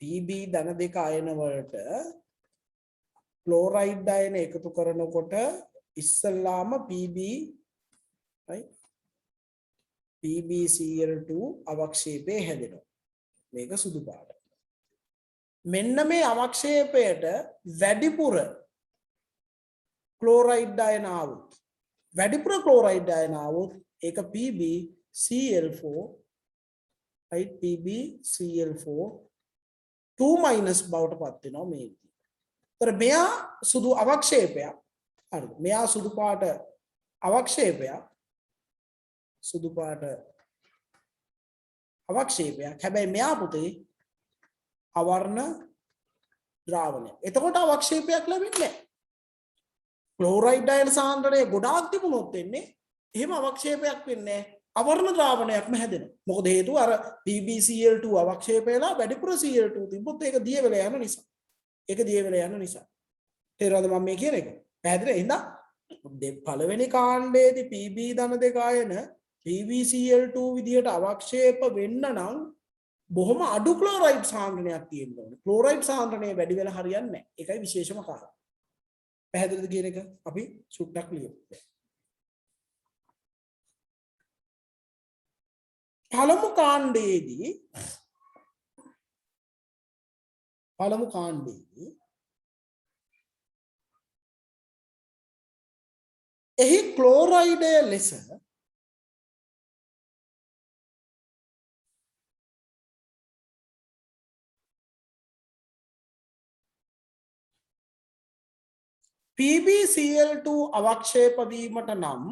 PB ධන දෙක අයන වලට ක්ලෝරයිඩ් අයන එකතු කරනකොට ඉස්සල්ලාම PbCl2 අවක්ෂේපය හැදෙනවා. මේක සුදු පාට. මෙන්න මේ අවක්ෂේපයට වැඩිපුර ක්ලෝරයිඩ් අයන આવොත් ඒක PbCl4 right PbCl4 2- බවට පත් වෙනවා මේ විදිහට. ඒතර මෙයා සුදු අවක්ෂේපයක්. හරිද? මෙයා සුදු පාට අවක්ෂේපයක්. හැබැයි මෙයා පුතේ අවර්ණ ද්‍රාවණය. එතකොට අවක්ෂේපයක් ලැබෙන්නේ නැහැ. ක්ලෝරයිඩ් අයන සාන්ද්‍රණය ගොඩාක් තිබුණොත් එන්නේ එහෙම අවක්ෂේපයක් වෙන්නේ නැහැ. අවර්ණ ද්‍රාවණයක්ම හැදෙනවා. මොකද හේතුව අර PbCl2 අවක්ෂේප වෙලා වැඩිපුර Cl2 තිබ්බොත් ඒක දිය වෙලා යන නිසා. ඒක දිය වෙලා යන නිසා. තේරෙනවද මම මේ කියන එක? පැහැදිලි? එහෙනම් පළවෙනි කාණ්ඩයේදී Pb ධන දෙක ආයන PbCl2 විදියට අවක්ෂේප වෙන්න නම් බොහොම අඩු ක්ලෝරයිඩ් සාන්ද්‍රණයක් තියෙන්න ඕනේ. ක්ලෝරයිඩ් සාන්ද්‍රණය වැඩි වෙලා හරියන්නේ නැහැ. ඒකයි විශේෂම කාරණා. පැහැදිලිද කියන එක අපි සුට්ටක් ලියමු. පළමු කාණ්ඩයේදී එහි ක්ලෝරයිඩය ලෙස PbCl2 අවක්ෂේප වීමට නම්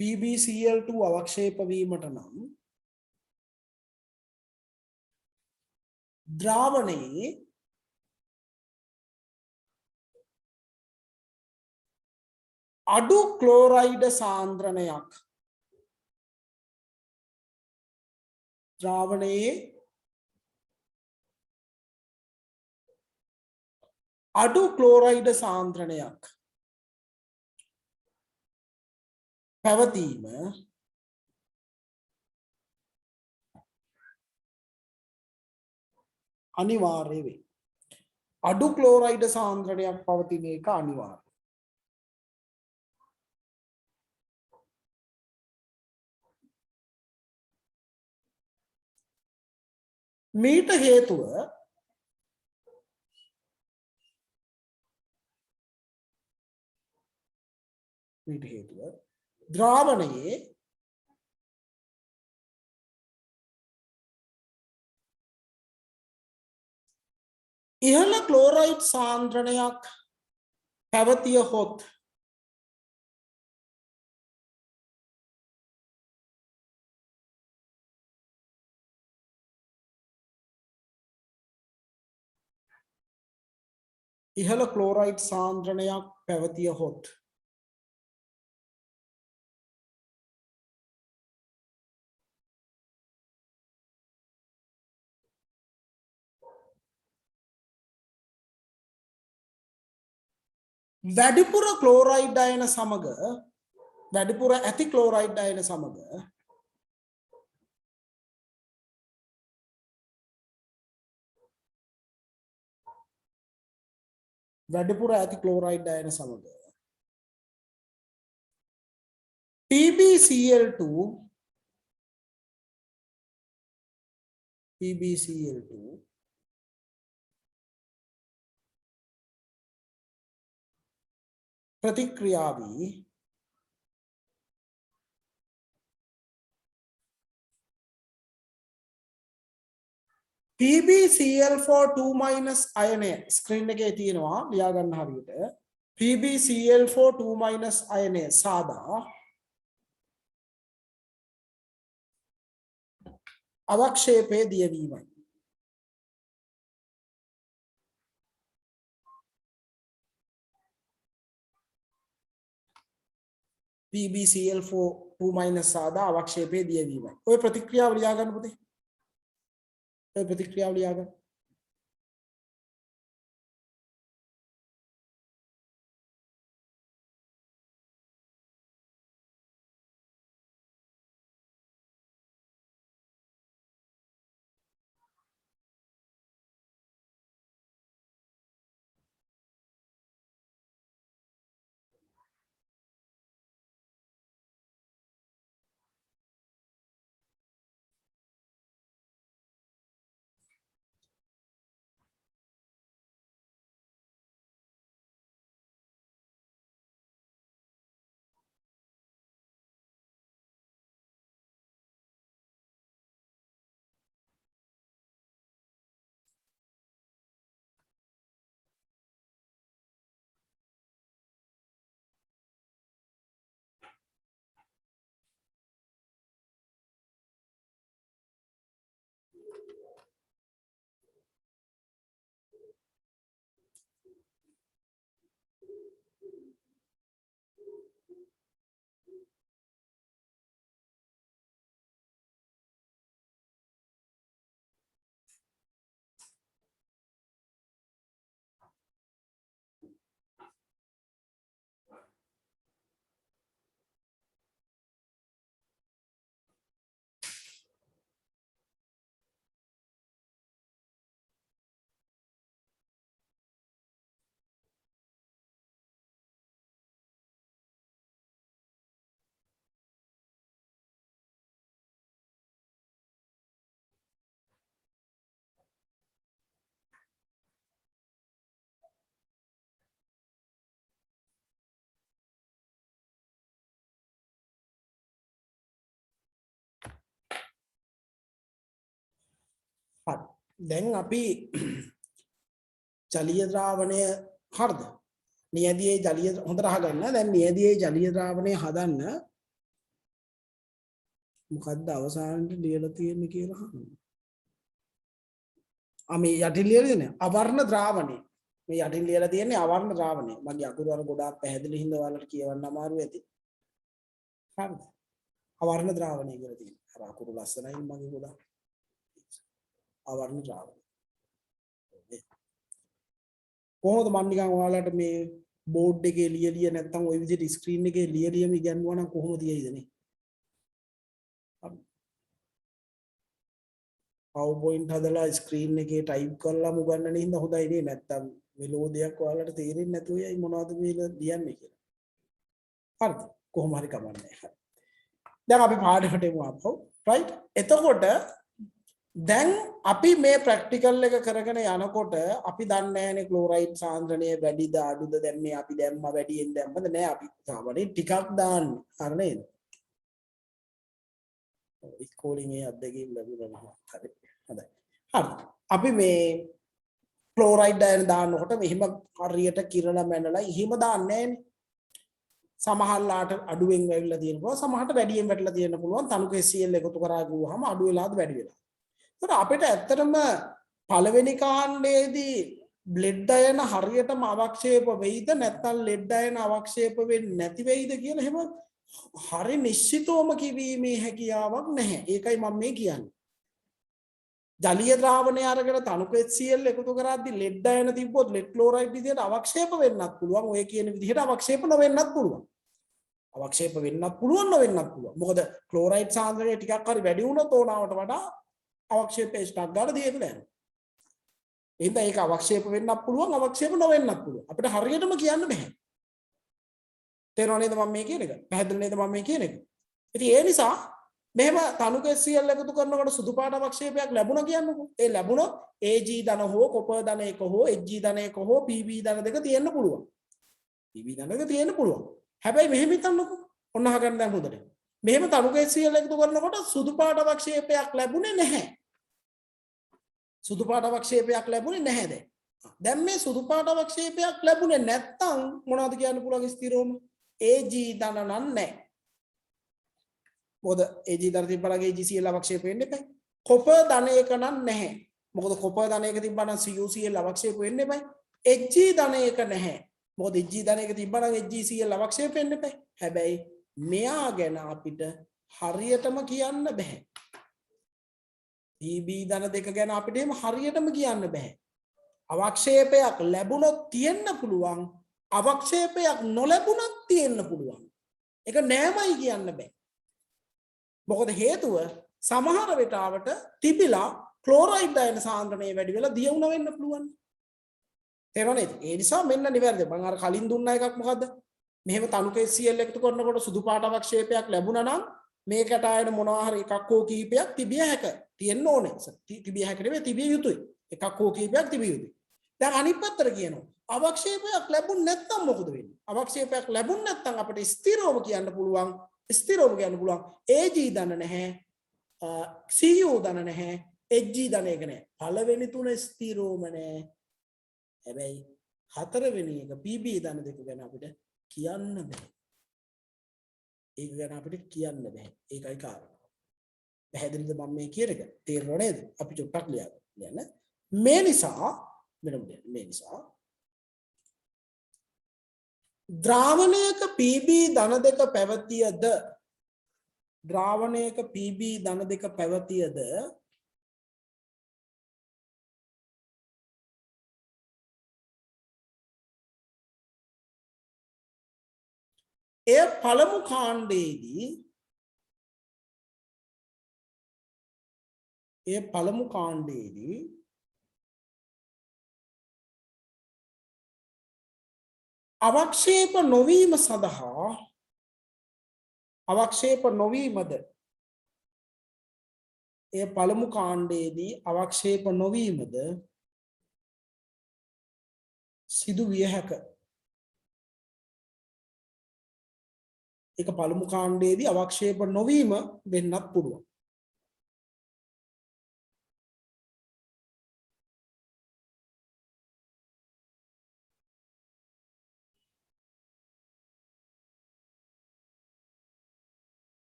PbCl2 අවක්ෂේප වීමට නම් ද්‍රාවණයේ අඩු ක්ලෝරයිඩ් සාන්ද්‍රණයක් අඩු ක්ලෝරයිඩ් සාන්ද්‍රණයක් පැවතීම අනිවාර්ය වේ. අඩු ක්ලෝරයිඩ් සාන්ද්‍රණයක් පවතින එක අනිවාර්යයි. මීට හේතුව ද්‍රාවණයේ ඉහළ ක්ලෝරයිඩ් සාන්ද්‍රණයක් පැවතිය හොත් වැඩිපුර ක්ලෝරයිඩ් අයන සමග වැඩිපුර ඇති ක්ලෝරයිඩ් අයන සමග PbCl2 ප්‍රතික්‍රියා වී PbCl4 අයනය ස්ක්‍රීන් එකේ තියෙනවා ලියා ගන්න හරියට PbCl4 අයනය සාදා අවක්ෂේපයේ දියවීමයි. PbCl4 සාදා අවක්ෂේපයේ දියවීමයි. ඔය ප්‍රතික්‍රියාව ලියා ගන්න පුතේ. ඔය ප්‍රතික්‍රියාව ලියා ගන්න. හරි. දැන් අපි ජලීය ද්‍රාවණය හරිද? නියදියේ ජලීය හොඳට අහගන්න. දැන් නියදියේ ජලීය ද්‍රාවණය හදන්න මොකද්ද අවසානයේ ලියලා තියෙන්නේ කියලා අහන්න. මේ යටින් ලියලා තියෙන්නේ අවර්ණ ද්‍රාවණය. මේ යටින් ලියලා තියෙන්නේ අවර්ණ ද්‍රාවණය. මගේ අකුරු වල ගොඩාක් පැහැදිලි හින්දා ඔයාලට කියවන්න අමාරු ඇති. හරිද? අවර්ණ ද්‍රාවණය කියලා තියෙනවා. අර අකුරු ලස්සනයි මගේ ගොඩාක්. අවර්ණ ද්‍රාවණය. කොහොමද මම නිකන් ඔයාලට මේ බෝඩ් එකේ ලියලිය නැත්නම් ওই විදිහට ස්ක්‍රීන් එකේ ලියලියම ඉගෙනුවා නම් කොහොමද තියෙයිද නේ? PowerPoint හදලා ස්ක්‍රීන් එකේ ටයිප් කරලා උගන්නන හින්දා හොඳයි නේ. නැත්නම් මෙලෝඩියක් ඔයාලට තේරෙන්නේ නැතුව යයි මොනවද මේ ලියන්නේ කියලා. හරිද? කොහොම හරි කමන්නේ. හරි. දැන් අපි පාඩමට එමු ආපහු. රයිට්? එතකොට දැන් අපි මේ ප්‍රැක්ටිකල් එක කරගෙන යනකොට අපි දන්නේ නැහැනේ ක්ලෝරයිඩ් සාන්ද්‍රණය වැඩිද අඩුද. දැන් මේ අපි දැම්ම වැඩියෙන් දැම්මද නෑ. අපි සාමාන්‍යයෙන් ටිකක් දාන්නේ. හරි නේද? ඉස්කෝලේ මේ අත්දැකීම් ලැබුණා. හරි. හොඳයි. හරි. අපි මේ ක්ලෝරයිඩ් අයන දානකොට මෙහිම හරියට කිරලා මැනලා එහෙම දාන්නේ නෑනේ. සමහරලාට අඩුවෙන් වැවිලා තියෙන පුළුවන්. සමහරට වැඩියෙන් වැටලා තියෙන පුළුවන්. තනුක HCl එකතු කරා ගුවාම අඩු වෙලාද වැඩි වෙලා. ඒතර අපිට ඇත්තටම පළවෙනි කාණ්ඩයේදී ලෙඩ් අයන හරියටම අවක්ෂේප වෙයිද නැත්නම් ලෙඩ් අයන අවක්ෂේප වෙන්නේ නැති වෙයිද කියලා එහෙම හරි නිශ්චිතවම කිවීමේ හැකියාවක් නැහැ. ඒකයි මම මේ කියන්නේ. ජලීය ද්‍රාවණය අරගෙන තනුක HCl එකතු කරද්දී ලෙඩ් අයන තිබ්බොත් ලෙඩ් ක්ලෝරයිඩ් විදිහට අවක්ෂේප වෙන්නත් පුළුවන්. ඔය කියන විදිහට අවක්ෂේප නොවෙන්නත් පුළුවන්. අවක්ෂේප වෙන්නත් පුළුවන් නොවෙන්නත් පුළුවන්. මොකද ක්ලෝරයිඩ් සාන්ද්‍රණය ටිකක් හරි වැඩි වුණොත් ඕනාවට වඩා අවක්ෂේපයේ ස්ටක් ගන්න දියේකට යනවා. එහෙනම් ඒක අවක්ෂේප වෙන්නත් පුළුවන් අවක්ෂේප නොවෙන්නත් පුළුවන්. අපිට හරියටම කියන්න බෑ. තේරුණා නේද මම මේ කියන එක? පැහැදිලි නේද මම මේ කියන එක? ඉතින් ඒ නිසා මෙහෙම තනුක HCl එකතු කරනකොට සුදු පාට අවක්ෂේපයක් ලැබුණා කියන්නකෝ. ඒ ලැබුණොත් Ag ධන හෝ කොපර් ධන එක හෝ Hg ධන එක හෝ Pb ධන දෙක තියෙන්න පුළුවන්. Pb ධන දෙක තියෙන්න පුළුවන්. හැබැයි මෙහෙම හිතන්නකෝ. ඔන්න අහගන්න දැන් හොඳට. මෙහෙම තනුක HCl එකතු කරනකොට සුදු පාට අවක්ෂේපයක් ලැබුණේ නැහැ. සුදු පාට අවක්ෂේපයක් ලැබුණේ නැහැ දැන්. දැන් මේ සුදු පාට අවක්ෂේපයක් ලැබුණේ නැත්තම් මොනවද කියන්න පුළුවන් ස්ථිරවම? Ag ධන නැහැ. මොකද Ag ධන තිබ්බලගේ AgCl අවක්ෂේප වෙන්න එපා. කොපර් ධන එක නැහැ. මොකද කොපර් ධන එක තිබ්බනම් CuCl අවක්ෂේප වෙන්න එපා. Hg ධන එක නැහැ. මොකද Hg ධන එක තිබ්බනම් HgCl අවක්ෂේප වෙන්න එපා. හැබැයි මෙයා ගැන අපිට හරියටම කියන්න බෑ. Pb ධන දෙක ගැන අපිට එහෙම හරියටම කියන්න බෑ. අවක්ෂේපයක් ලැබුණොත් තියෙන්න පුළුවන්. අවක්ෂේපයක් නොලැබුණත් තියෙන්න පුළුවන්. ඒක නෑමයි කියන්න බෑ. මොකද හේතුව සමහර වෙලාවට තිබිලා ක්ලෝරයිඩ් අයන සාන්ද්‍රණය වැඩි වෙලා දිය උණ වෙන්න පුළුවන්. තේරුණා නේද? ඒ නිසා මෙන්න නිවැරදි. මම අර කලින් දුන්න එකක් මොකද්ද? මෙහෙම තනුක HCl එකතු කරනකොට සුදු පාට අවක්ෂේපයක් ලැබුණා නම් මේකට ආයෙන මොනවා හරි එකක් හෝ කීපයක් තිබිය හැක. තියෙන්න ඕනේ. තිබිය හැක නෙවෙයි තිබිය යුතුයි. එකක් හෝ කීපයක් තිබිය යුතුයි. දැන් අනිත් පැත්තට කියනවා අවක්ෂේපයක් ලැබුණ නැත්නම් මොකද වෙන්නේ? අවක්ෂේපයක් ලැබුණ නැත්නම් අපිට ස්ථිරවම කියන්න පුළුවන් Ag ධන නැහැ, Cu ධන නැහැ, Hg ධන එක නැහැ. පළවෙනි තුන ස්ථිරවම නැහැ. හැබැයි හතරවෙනි එක Pb ධන දෙක ගැන අපිට කියන්න බෑ. ඒක ගැන අපිට කියන්න බෑ. ඒකයි කාරණා. පැහැදිලිද මම මේ කියන එක? තේරුණා නේද? අපි චුට්ටක් ලියන්න. මේ නිසා ද්‍රාවණයක Pb ධන දෙක පැවතියද එය පළමු කාණ්ඩයේදී අවක්ෂේප නොවීමද සිදු විය හැක. ඒක පළමු කාණ්ඩයේදී අවක්ෂේප නොවීම වෙන්නත් පුළුවන්.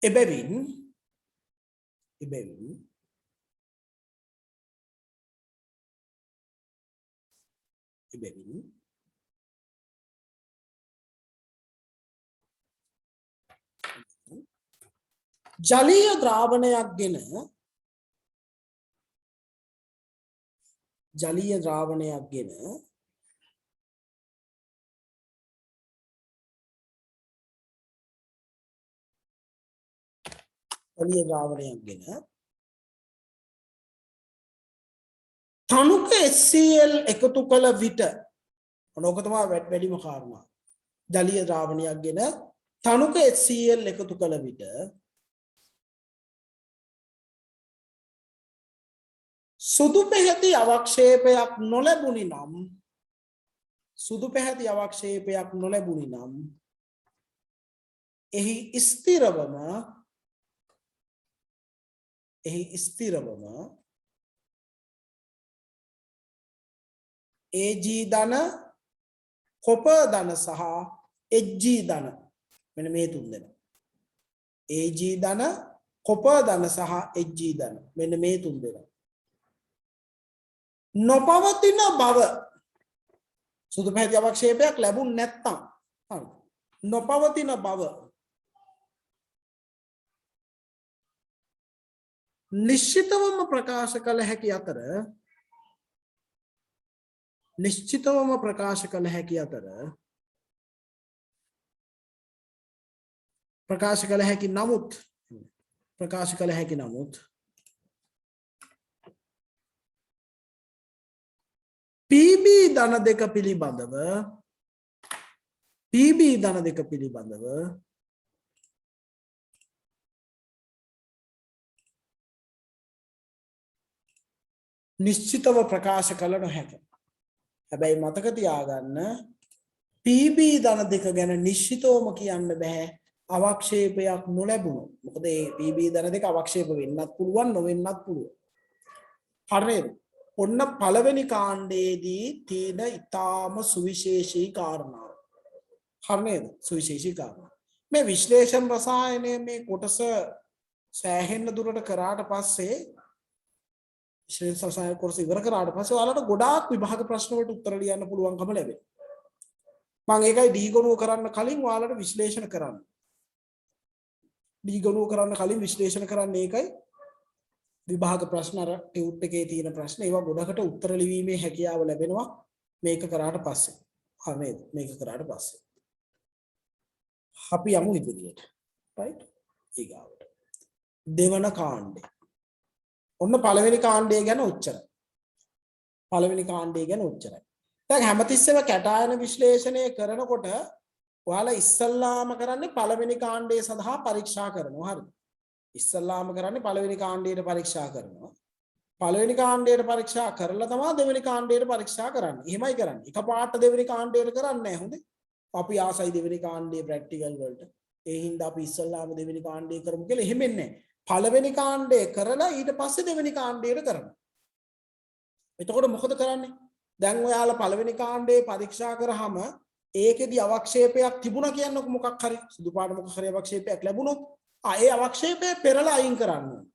එබැවින් ජලීය ද්‍රාවණයක් ගෙන තනුක HCl එකතු කළ විට ඕක තමයි වැඩිම කාරණා. ජලීය ද්‍රාවණයක් ගෙන තනුක HCl එකතු කළ විට සුදු පැහැති අවක්ෂේපයක් නොලැබුණි නම් එහි ස්ථිරවම AG ධන කොපර් ධන සහ HG ධන මෙන්න මේ තුන් දෙනා AG ධන කොපර් ධන සහ HG ධන මෙන්න මේ තුන් දෙනා නොපවතින බව සුදු පැහැති අවක්ෂේපයක් ලැබුණ නැත්නම් හරි නොපවතින බව නිශ්චිතවම ප්‍රකාශ කළ හැකි අතර ප්‍රකාශ කළ හැකි නමුත් PB ධන දෙක පිළිබඳව නිශ්චිතව ප්‍රකාශ කළ නොහැක. හැබැයි මතක තියාගන්න PB ධන දෙක ගැන නිශ්චිතවම කියන්න බෑ අවක්ෂේපයක් නොලැබුණොත්. මොකද මේ PB ධන දෙක අවක්ෂේප වෙන්නත් පුළුවන් නොවෙන්නත් පුළුවන්. හරිද? ඔන්න පළවෙනි කාණ්ඩයේදී තියෙන ඊටාම සුවිශේෂී කාරණාව. හරිද? සුවිශේෂී කාරණා. මේ විශ්ලේෂණ රසායනයේ මේ කොටස සෑහෙන දුරට කරාට පස්සේ විශ්ලේෂණ රසායන කොටස ඉවර කරාට පස්සේ ඔයාලට ගොඩාක් විභාග ප්‍රශ්න වලට උත්තර ලියන්න පුළුවන්කම ලැබෙනවා. මම ඒකයි ඩී ගණුව කරන්න කලින් ඔයාලට විශ්ලේෂණ කරන්න. ඩී ගණුව කරන්න කලින් විශ්ලේෂණ කරන්න ඒකයි විභාග ප්‍රශ්න අර ටියුට් එකේ තියෙන ප්‍රශ්න ඒවා ගොඩකට උත්තර ලිවීමේ හැකියාව ලැබෙනවා මේක කරාට පස්සේ. හරිද? මේක කරාට පස්සේ. අපි යමු ඉදිරියට. රයිට්? ඊගාවට. දෙවන කාණ්ඩය. ඔන්න පළවෙනි කාණ්ඩය ගැන උච්චරයි. දැන් හැමතිස්සෙම කැටායන විශ්ලේෂණය කරනකොට ඔයාලා ඉස්සල්ලාම කරන්නේ පළවෙනි කාණ්ඩය සඳහා පරීක්ෂා කරනවා. හරිද? ඉස්සල්ලාම කරන්නේ පළවෙනි කාණ්ඩයට පරීක්ෂා කරනවා. පළවෙනි කාණ්ඩයට පරීක්ෂා කරලා තමයි දෙවෙනි කාණ්ඩයට පරීක්ෂා කරන්නේ. එහෙමයි කරන්නේ. එකපාරට දෙවෙනි කාණ්ඩයට කරන්නේ නැහැ. හොඳේ. අපි ආසයි දෙවෙනි කාණ්ඩයේ ප්‍රැක්ටිකල් වලට. ඒ හින්දා අපි ඉස්සල්ලාම දෙවෙනි කාණ්ඩය කරමු කියලා එහෙම එන්නේ නැහැ. පළවෙනි කාණ්ඩය කරලා ඊට පස්සේ දෙවෙනි කාණ්ඩයට කරනවා. එතකොට මොකද කරන්නේ? දැන් ඔයාලා පළවෙනි කාණ්ඩයේ පරීක්ෂා කරාම ඒකෙදි අවක්ෂේපයක් තිබුණා කියන්නකො මොකක් හරි සුදු පාට මොකක් හරි අවක්ෂේපයක් ලැබුණොත් ඒ අවක්ෂේපය පෙරලා අයින් කරන්න ඕනේ.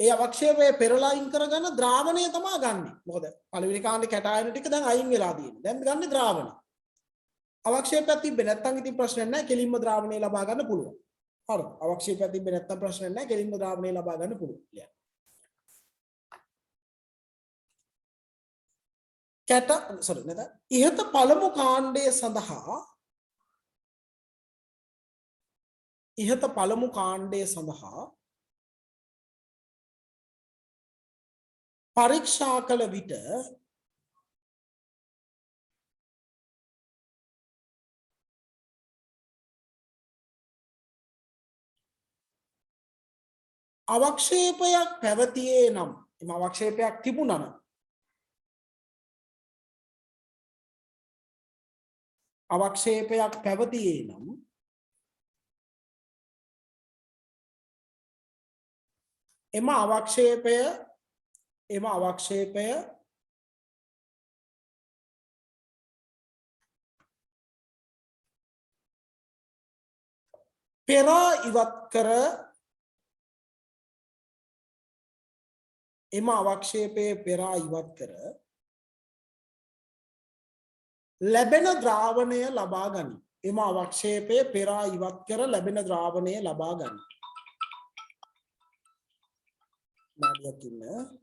ඒ අවක්ෂේපය පෙරලා අයින් කරගෙන ද්‍රාවණය තමයි ගන්නෙ. මොකද පළවෙනි කාණ්ඩේ කැටායන ටික දැන් අයින් වෙලා තියෙන්නේ. දැන් ගන්නේ ද්‍රාවණය. අවක්ෂේපයක් තිබ්බේ නැත්නම් ඉතින් ප්‍රශ්නයක් නැහැ. කෙලින්ම ද්‍රාවණය ලබා ගන්න පුළුවන්. හරිද? අවක්ෂේපයක් තිබ්බේ නැත්නම් ප්‍රශ්නයක් නැහැ. කෙලින්ම ද්‍රාවණය ලබා ගන්න පුළුවන්. ඉහත පළමු කාණ්ඩය සඳහා පරීක්ෂා කළ විට අවක්ෂේපයක් පැවතියේ නම් එම අවක්ෂේපයක් තිබුණා නම් අවක්ෂේපයක් පැවතියේ නම් එම අවක්ෂේපය පෙරා ඉවත් කර එම අවක්ෂේපයේ පෙරා ඉවත් කර ලැබෙන ද්‍රාවණය ලබා ගනි. එම අවක්ෂේපයේ පෙරා ඉවත් කර ලැබෙන ද්‍රාවණය ලබා ගනි. නාඩියක් ඉන්න.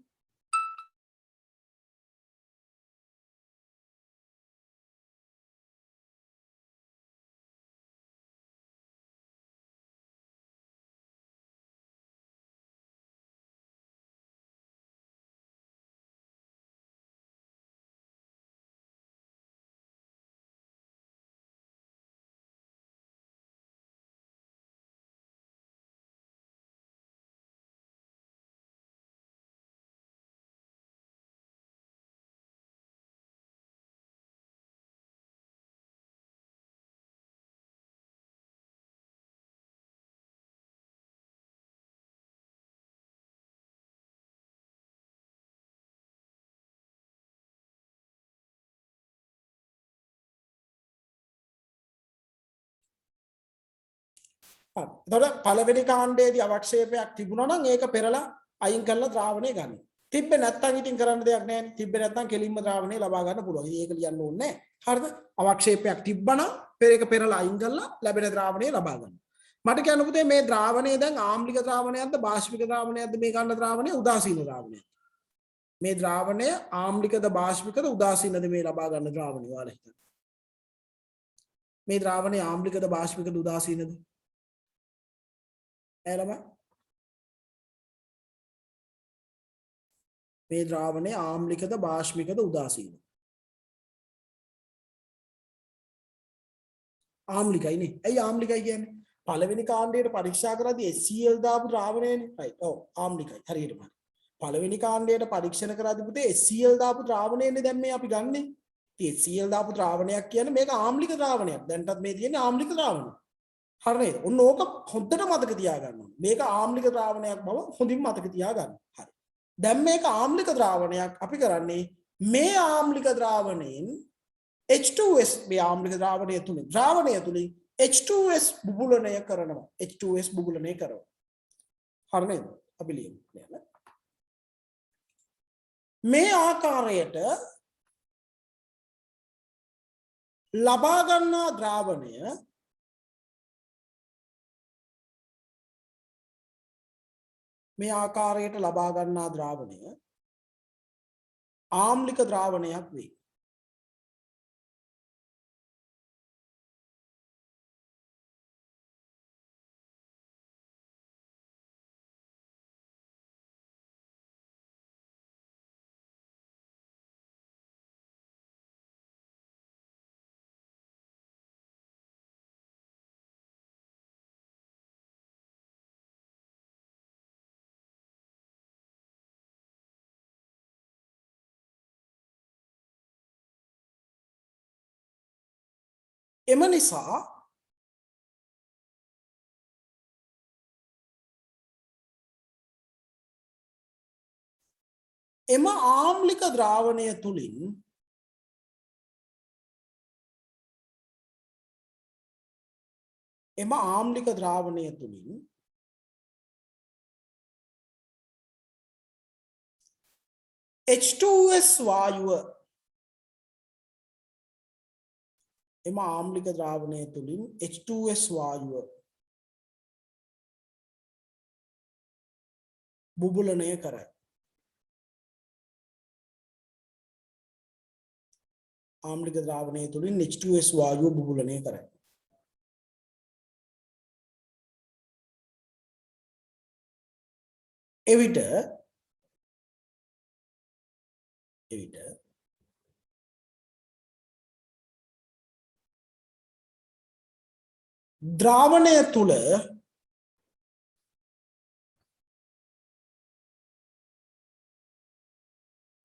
එතකොට පළවෙනි කාණ්ඩයේදී අවක්ෂේපයක් තිබුණා නම් ඒක පෙරලා අයින් කරලා ද්‍රාවණය ගන්න. තිබ්බේ නැත්නම් ඉතින් කරන්න දෙයක් නැහැ නේ. තිබ්බේ නැත්නම් කෙලින්ම ද්‍රාවණය ලබා ගන්න පුළුවන්. ඒක ලියන්න ඕනේ නැහැ. හරිද? අවක්ෂේපයක් තිබ්බනම් ඒක පෙරලා අයින් කරලා ලැබෙන ද්‍රාවණය ලබා ගන්න. මට කියන්න පුතේ මේ ද්‍රාවණය දැන් ආම්ලික ද්‍රාවණයක්ද බාෂ්පික ද්‍රාවණයක්ද මේ ගන්න ද්‍රාවණය උදාසීන ද්‍රාවණයක්. මේ ද්‍රාවණය ආම්ලිකද බාෂ්පිකද උදාසීනද මේ ලබා ගන්න ද්‍රාවණය ඔයාලා හිතන්න. මේ ද්‍රාවණය ආම්ලිකද බාෂ්පිකද උදාසීනද? එළම මේ ද්‍රාවණය ආම්ලිකද බාෂ්මිකද උදාසීන? ආම්ලිකයිනේ. ඇයි ආම්ලිකයි කියන්නේ? පළවෙනි කාණ්ඩයට පරීක්ෂා කරද්දී HCl දාපු ද්‍රාවණයනේ. right. ඔව් ආම්ලිකයි. හරියටම. පළවෙනි කාණ්ඩයට පරීක්ෂණ කරද්දී පුතේ HCl දාපු ද්‍රාවණයනේ දැන් මේ අපි ගන්නෙ. ඉතින් HCl දාපු ද්‍රාවණයක් කියන්නේ මේක ආම්ලික ද්‍රාවණයක්. දැන්ටත් මේ තියෙන්නේ ආම්ලික ද්‍රාවණය. හරි නේද? ඔන්න ඕක හොඳට මතක තියාගන්න ඕනේ. මේක ආම්ලික ද්‍රාවණයක් බව හොඳින් මතක තියාගන්න. හරි. දැන් මේක ආම්ලික ද්‍රාවණයක් අපි කරන්නේ මේ ආම්ලික ද්‍රාවණයෙන් H2S මේ ආම්ලික ද්‍රාවණය තුලින් H2S බුබුලනය කරනවා. H2S බුබුලනය කරනවා. හරි නේද? අපි ලියමු. මේ ආකාරයට ලබා ගන්නා ද්‍රාවණය මේ ආකාරයට ලබා ගන්නා ද්‍රාවණය ආම්ලික ද්‍රාවණයක් වේ. එම නිසා එම ආම්ලික ද්‍රාවණය තුලින් H2S වායුව එම ආම්ලික ද්‍රාවණය තුලින් H2S වායුව බුබුලනය කරයි. ආම්ලික ද්‍රාවණය තුලින් H2S වායුව බුබුලනය කරයි. එවිට ද්‍රාවණය තුල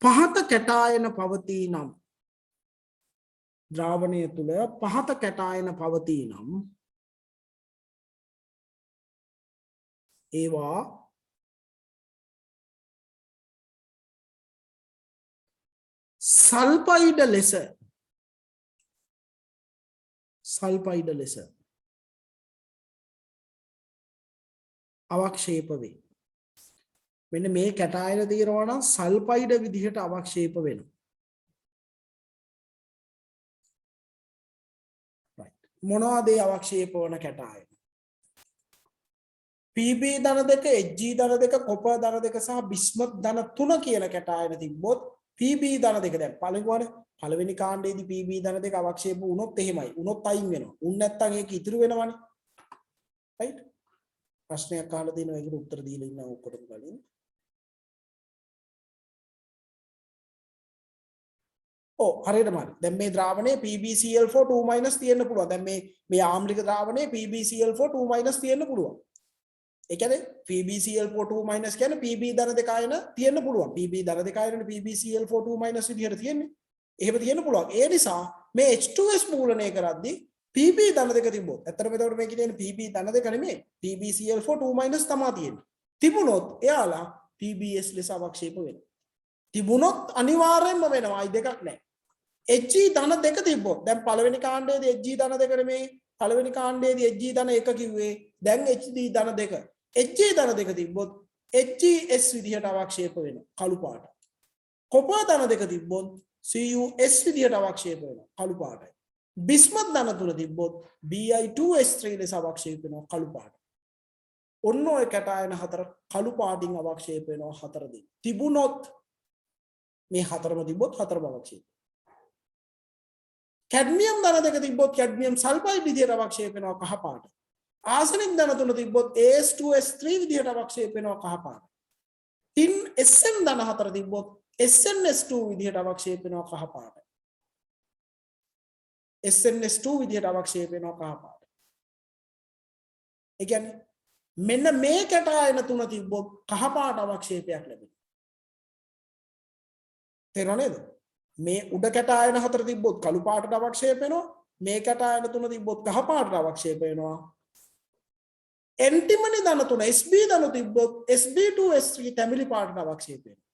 පහත කැටායන පවතී නම් ද්‍රාවණය තුල පහත කැටායන පවතී නම් ඒවා සල්ෆයිඩ ලෙස අවක්ෂේප වේ. මෙන්න මේ කැටායන තියෙනවා නම් සල්ෆයිඩ විදිහට අවක්ෂේප වෙනවා. මොනවද ඒ අවක්ෂේප වන කැටායන? PB ධන දෙක, Hg ධන දෙක, කොපර් ධන දෙක සහ බිස්මත් ධන 3 කියන කැටායන තිබ්බොත් PB ධන දෙක දැන් පළවෙනි කාණ්ඩයේදී PB ධන දෙක අවක්ෂේප වුණොත් එහෙමයි. වුණොත් අයින් වෙනවා. උන් නැත්තම් ඒක ඉතුරු වෙනවනේ. රයිට්? ප්‍රශ්නයක් අහලා දෙනවා ඒකට උත්තර දීලා ඉන්නවා ඔක්කොටම කලින්. හරියටම හරි. දැන් මේ ද්‍රාවණයේ PbCl4 2- තියෙන්න පුළුවන්. දැන් මේ ආම්ලික ද්‍රාවණයේ PbCl4 2- තියෙන්න පුළුවන්. ඒ කියන්නේ PbCl4 2- කියන්නේ Pb ධන දෙක ආයන තියෙන්න පුළුවන්. Pb ධන දෙක ආයනනේ PbCl4 2- විදිහට තියෙන්නේ. එහෙම තියෙන්න පුළුවන්. ඒ නිසා මේ H2S මූලණය කරද්දී Pb ධන දෙක තිබ්බොත්. ඇත්තටම එතකොට මේකේ තියෙන Pb ධන දෙක නෙමෙයි. PbCl4 2- තමයි තියෙන්නේ. තිබුණොත් එයාලා PbS ලෙස අවක්ෂේප වෙනවා. තිබුණොත් අනිවාර්යෙන්ම වෙනවා. අයි දෙකක් නැහැ. Hg ධන දෙක තිබ්බොත් දැන් පළවෙනි කාණ්ඩයේදී Hg ධන දෙක නෙමෙයි පළවෙනි කාණ්ඩයේදී Hg ධන එක කිව්වේ දැන් Hd ධන දෙක Hg ධන දෙක තිබ්බොත් Hgs විදිහට අවක්ෂේප වෙනවා කළු පාට. කොපර් ධන දෙක තිබ්බොත් Cus විදිහට අවක්ෂේප වෙනවා කළු පාටයි. බිස්මත් ධන තුන තිබ්බොත් Bi2s3 ලෙස අවක්ෂේප වෙනවා කළු පාට. ඔන්න ඔය කැටායන හතර කළු පාටින් අවක්ෂේප වෙනවා හතරදී. තිබුණොත් මේ හතරම තිබ්බොත් හතරම අවක්ෂේප. කැඩ්මියම් ධන දෙක තිබ්බොත් කැඩ්මියම් සල්ෆයිඩ් විදිහට අවක්ෂේප වෙනවා කහ පාට. ආසනික් ධන තුන තිබ්බොත් As2S3 විදිහට අවක්ෂේප වෙනවා කහ පාට. තින් Sn ධන හතර තිබ්බොත් SnS2 විදිහට අවක්ෂේප වෙනවා කහ පාට. SnS2 විදිහට අවක්ෂේප වෙනවා කහ පාට. ඒ කියන්නේ මෙන්න මේ කැටායන තුන තිබ්බොත් කහ පාට අවක්ෂේපයක් ලැබෙනවා. තේරුණා නේද? මේ උඩ කැටායන හතර තිබ්බොත් කළු පාටට අවක්ෂේප වෙනවා. මේ කැටායන තුන තිබ්බොත් කහ පාටට අවක්ෂේප වෙනවා. එන්ටිමනි ධන තුන Sb ධන තිබ්බොත් Sb2S3 තැඹිලි පාටට අවක්ෂේප වෙනවා.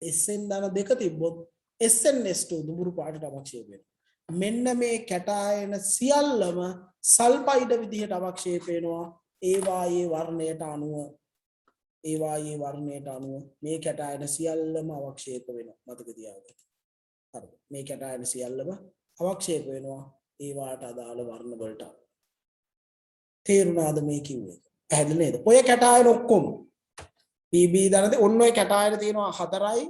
Sn ධන දෙක තිබ්බොත් SnS2 දුඹුරු පාටට අවක්ෂේප වෙනවා. මෙන්න මේ කැටායන සියල්ලම සල්ෆයිඩ විදිහට අවක්ෂේප වෙනවා. ඒවායේ වර්ණයට අනුව මේ කැටායන සියල්ලම අවක්ෂේප වෙනවා. මතක තියාගන්න. හරි. මේ කැටායන සියල්ලම අවක්ෂේප වෙනවා ඒවාට අදාළ වර්ණ වලට. තේරුණාද මේ කිව්වේ? පැහැදිලි නේද? ඔය කැටායන ඔක්කොම PB ධනද ඔන්න ඔය කැටායන තියෙනවා 4යි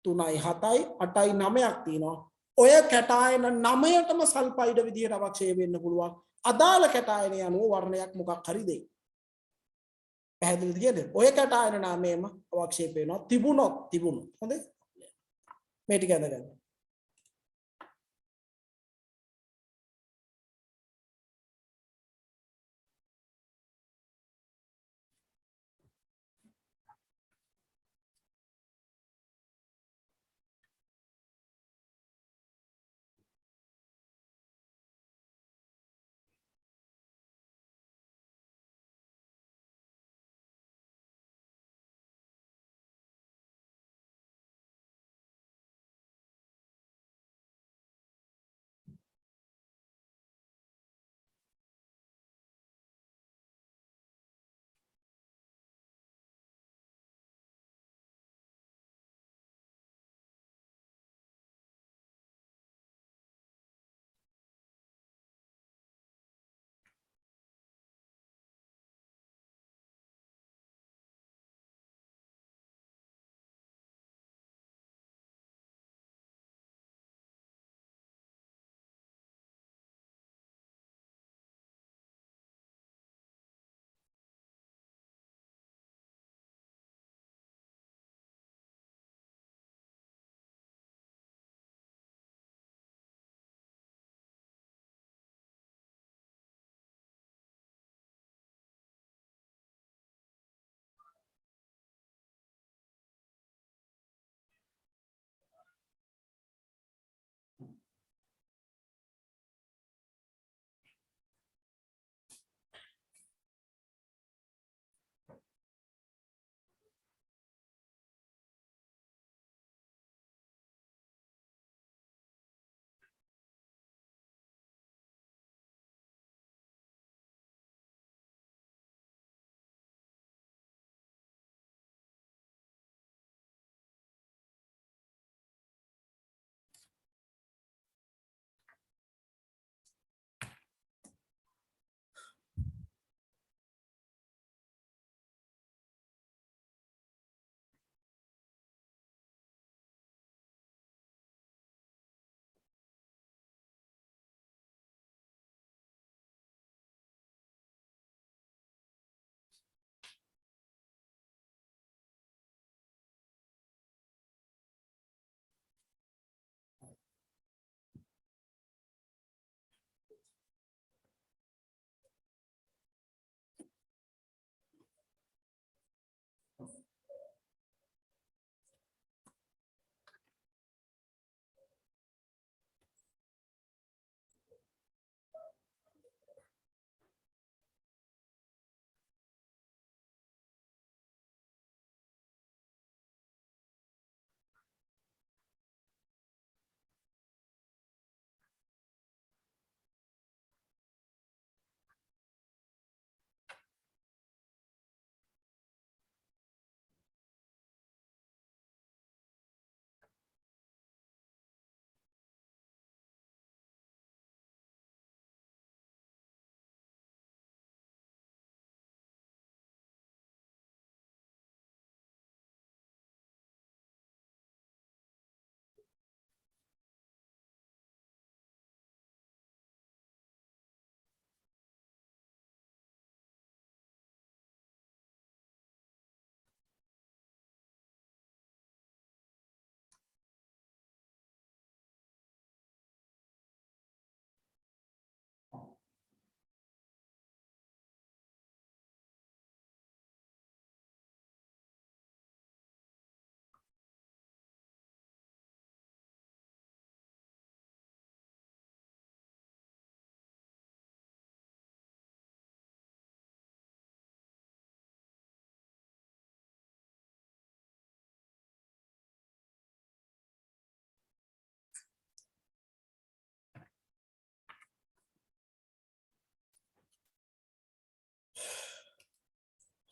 3යි 7යි 8යි 9ක් තියෙනවා. ඔය කැටායන 9ටම සල්ෆයිඩ විදිහට අවක්ෂේප වෙන්න පුළුවන්. අදාළ කැටායනය අනුව වර්ණයක් මොකක් හරි දෙයි. පැහැදිලිද කියන්නේ? ඔය කැටායන නාමයම අවක්ෂේප වෙනවා තිබුණොත්. හොඳයි? මේ ටික අඳගන්න.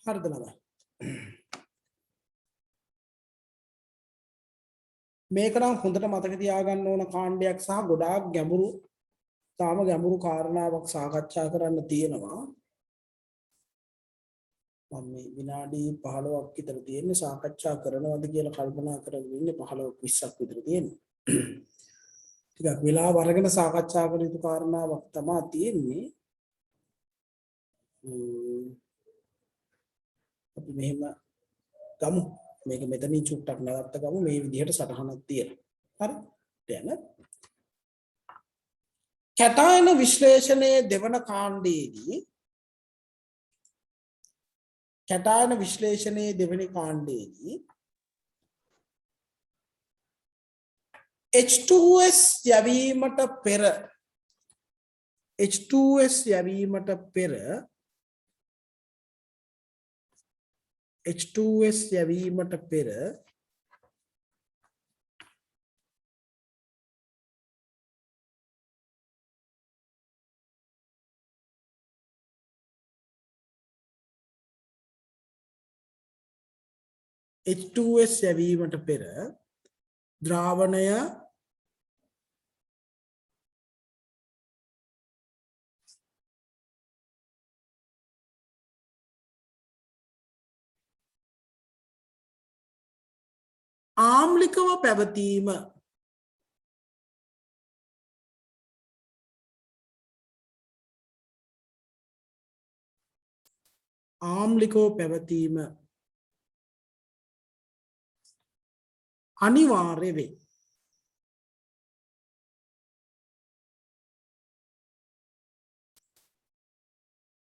හරිද නේද? මේක නම් හොඳට මතක තියාගන්න ඕන කාණ්ඩයක් සහ ගොඩාක් ගැඹුරු තාම ගැඹුරු කාරණාවක් සාකච්ඡා කරන්න තියෙනවා. මම මේ විනාඩි 15ක් විතර තියෙන්නේ සාකච්ඡා කරනවද කියලා කල්පනා කරගෙන ඉන්නේ 15ක් 20ක් විතර තියෙන්නේ. ටිකක් වෙලාව අරගෙන සාකච්ඡා කර යුතු කාරණාවක් තමයි තියෙන්නේ. අපි මෙහෙම ගමු. මේක මෙතනින් චුට්ටක් නවත්ත ගමු. මේ විදිහට සටහනක් තියෙනවා. හරි? දැන් කැටායන විශ්ලේෂණයේ දෙවන කාණ්ඩයේදී කැටායන විශ්ලේෂණයේ දෙවෙනි කාණ්ඩයේදී H2S යැවීමට පෙර H2S යැවීමට පෙර H2S යැවීමට පෙර H2S යැවීමට පෙර ද්‍රාවණය ආම්ලිකව පැවතීම අනිවාර්ය වේ.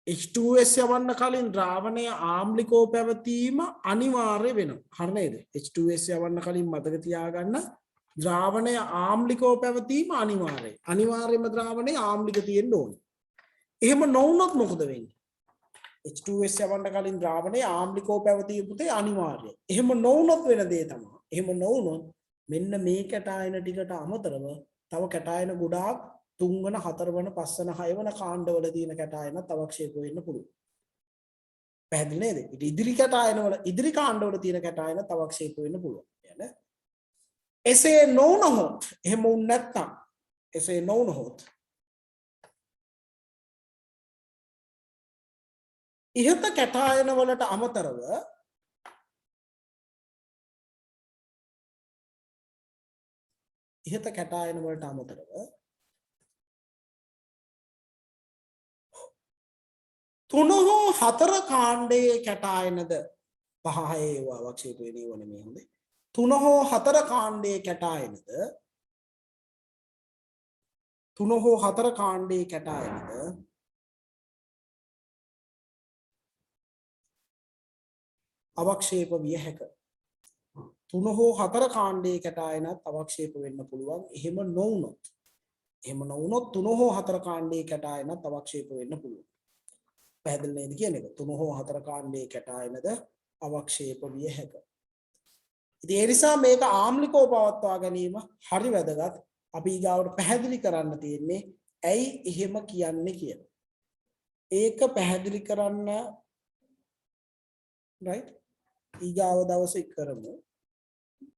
H2S යවන්න කලින් ද්‍රාවණය ආම්ලිකව පැවතීම අනිවාර්ය වෙනවා. හරි නේද? H2S යවන්න කලින් මතක තියාගන්න ද්‍රාවණය ආම්ලිකව පැවතීම අනිවාර්යයි. අනිවාර්යයෙන්ම ද්‍රාවණය ආම්ලික තියෙන්න ඕනේ. එහෙම නොවුනොත් මොකද වෙන්නේ? H2S යවන්න කලින් ද්‍රාවණය ආම්ලිකව පැවතීම පුතේ අනිවාර්යයි. එහෙම නොවුනොත් වෙන දේ තමයි. එහෙම නොවුනොත් මෙන්න මේ කැටායන ටිකට අමතරව තව කැටායන ගොඩාක් 3 වන 4 වන 5 වන 6 වන කාණ්ඩවල තියෙන කැටායනත් අවක්ෂේප වෙන්න පුළුවන්. පැහැදිලි නේද? ඉදිරි කැටායනවල ඉදිරි කාණ්ඩවල තියෙන කැටායනත් අවක්ෂේප වෙන්න පුළුවන්. يعني එසේ නොවුනොත් එහෙම වුනේ නැත්නම් එසේ නොවුනොත් ඉහත කැටායන වලට අමතරව ඉහත කැටායන වලට අමතරව 3 හෝ 4 කාණ්ඩයේ කැටායනද 5 ඒවා අවක්ෂේප වෙන්නේ වනේ මේ හොඳේ 3 හෝ 4 කාණ්ඩයේ කැටායනද 3 හෝ 4 කාණ්ඩයේ කැටායනද අවක්ෂේප විය හැකිය. 3 හෝ 4 කාණ්ඩයේ කැටායනත් අවක්ෂේප වෙන්න පුළුවන්. එහෙම නොවුනොත් 3 හෝ 4 කාණ්ඩයේ කැටායනත් අවක්ෂේප වෙන්න පුළුවන්. පැහැදිලි නේද කියන එක? 3 හෝ 4 කාණ්ඩයේ කැටායනද අවක්ෂේප විය හැකිය. ඉතින් ඒ නිසා මේක ආම්ලිකව පවත්වා ගැනීම හරි වැදගත්. අපි ඊගාවට පැහැදිලි කරන්න තියෙන්නේ ඇයි එහෙම කියන්නේ කියලා. ඒක පැහැදිලි කරන්න right ඊගාව දවසේ කරමු.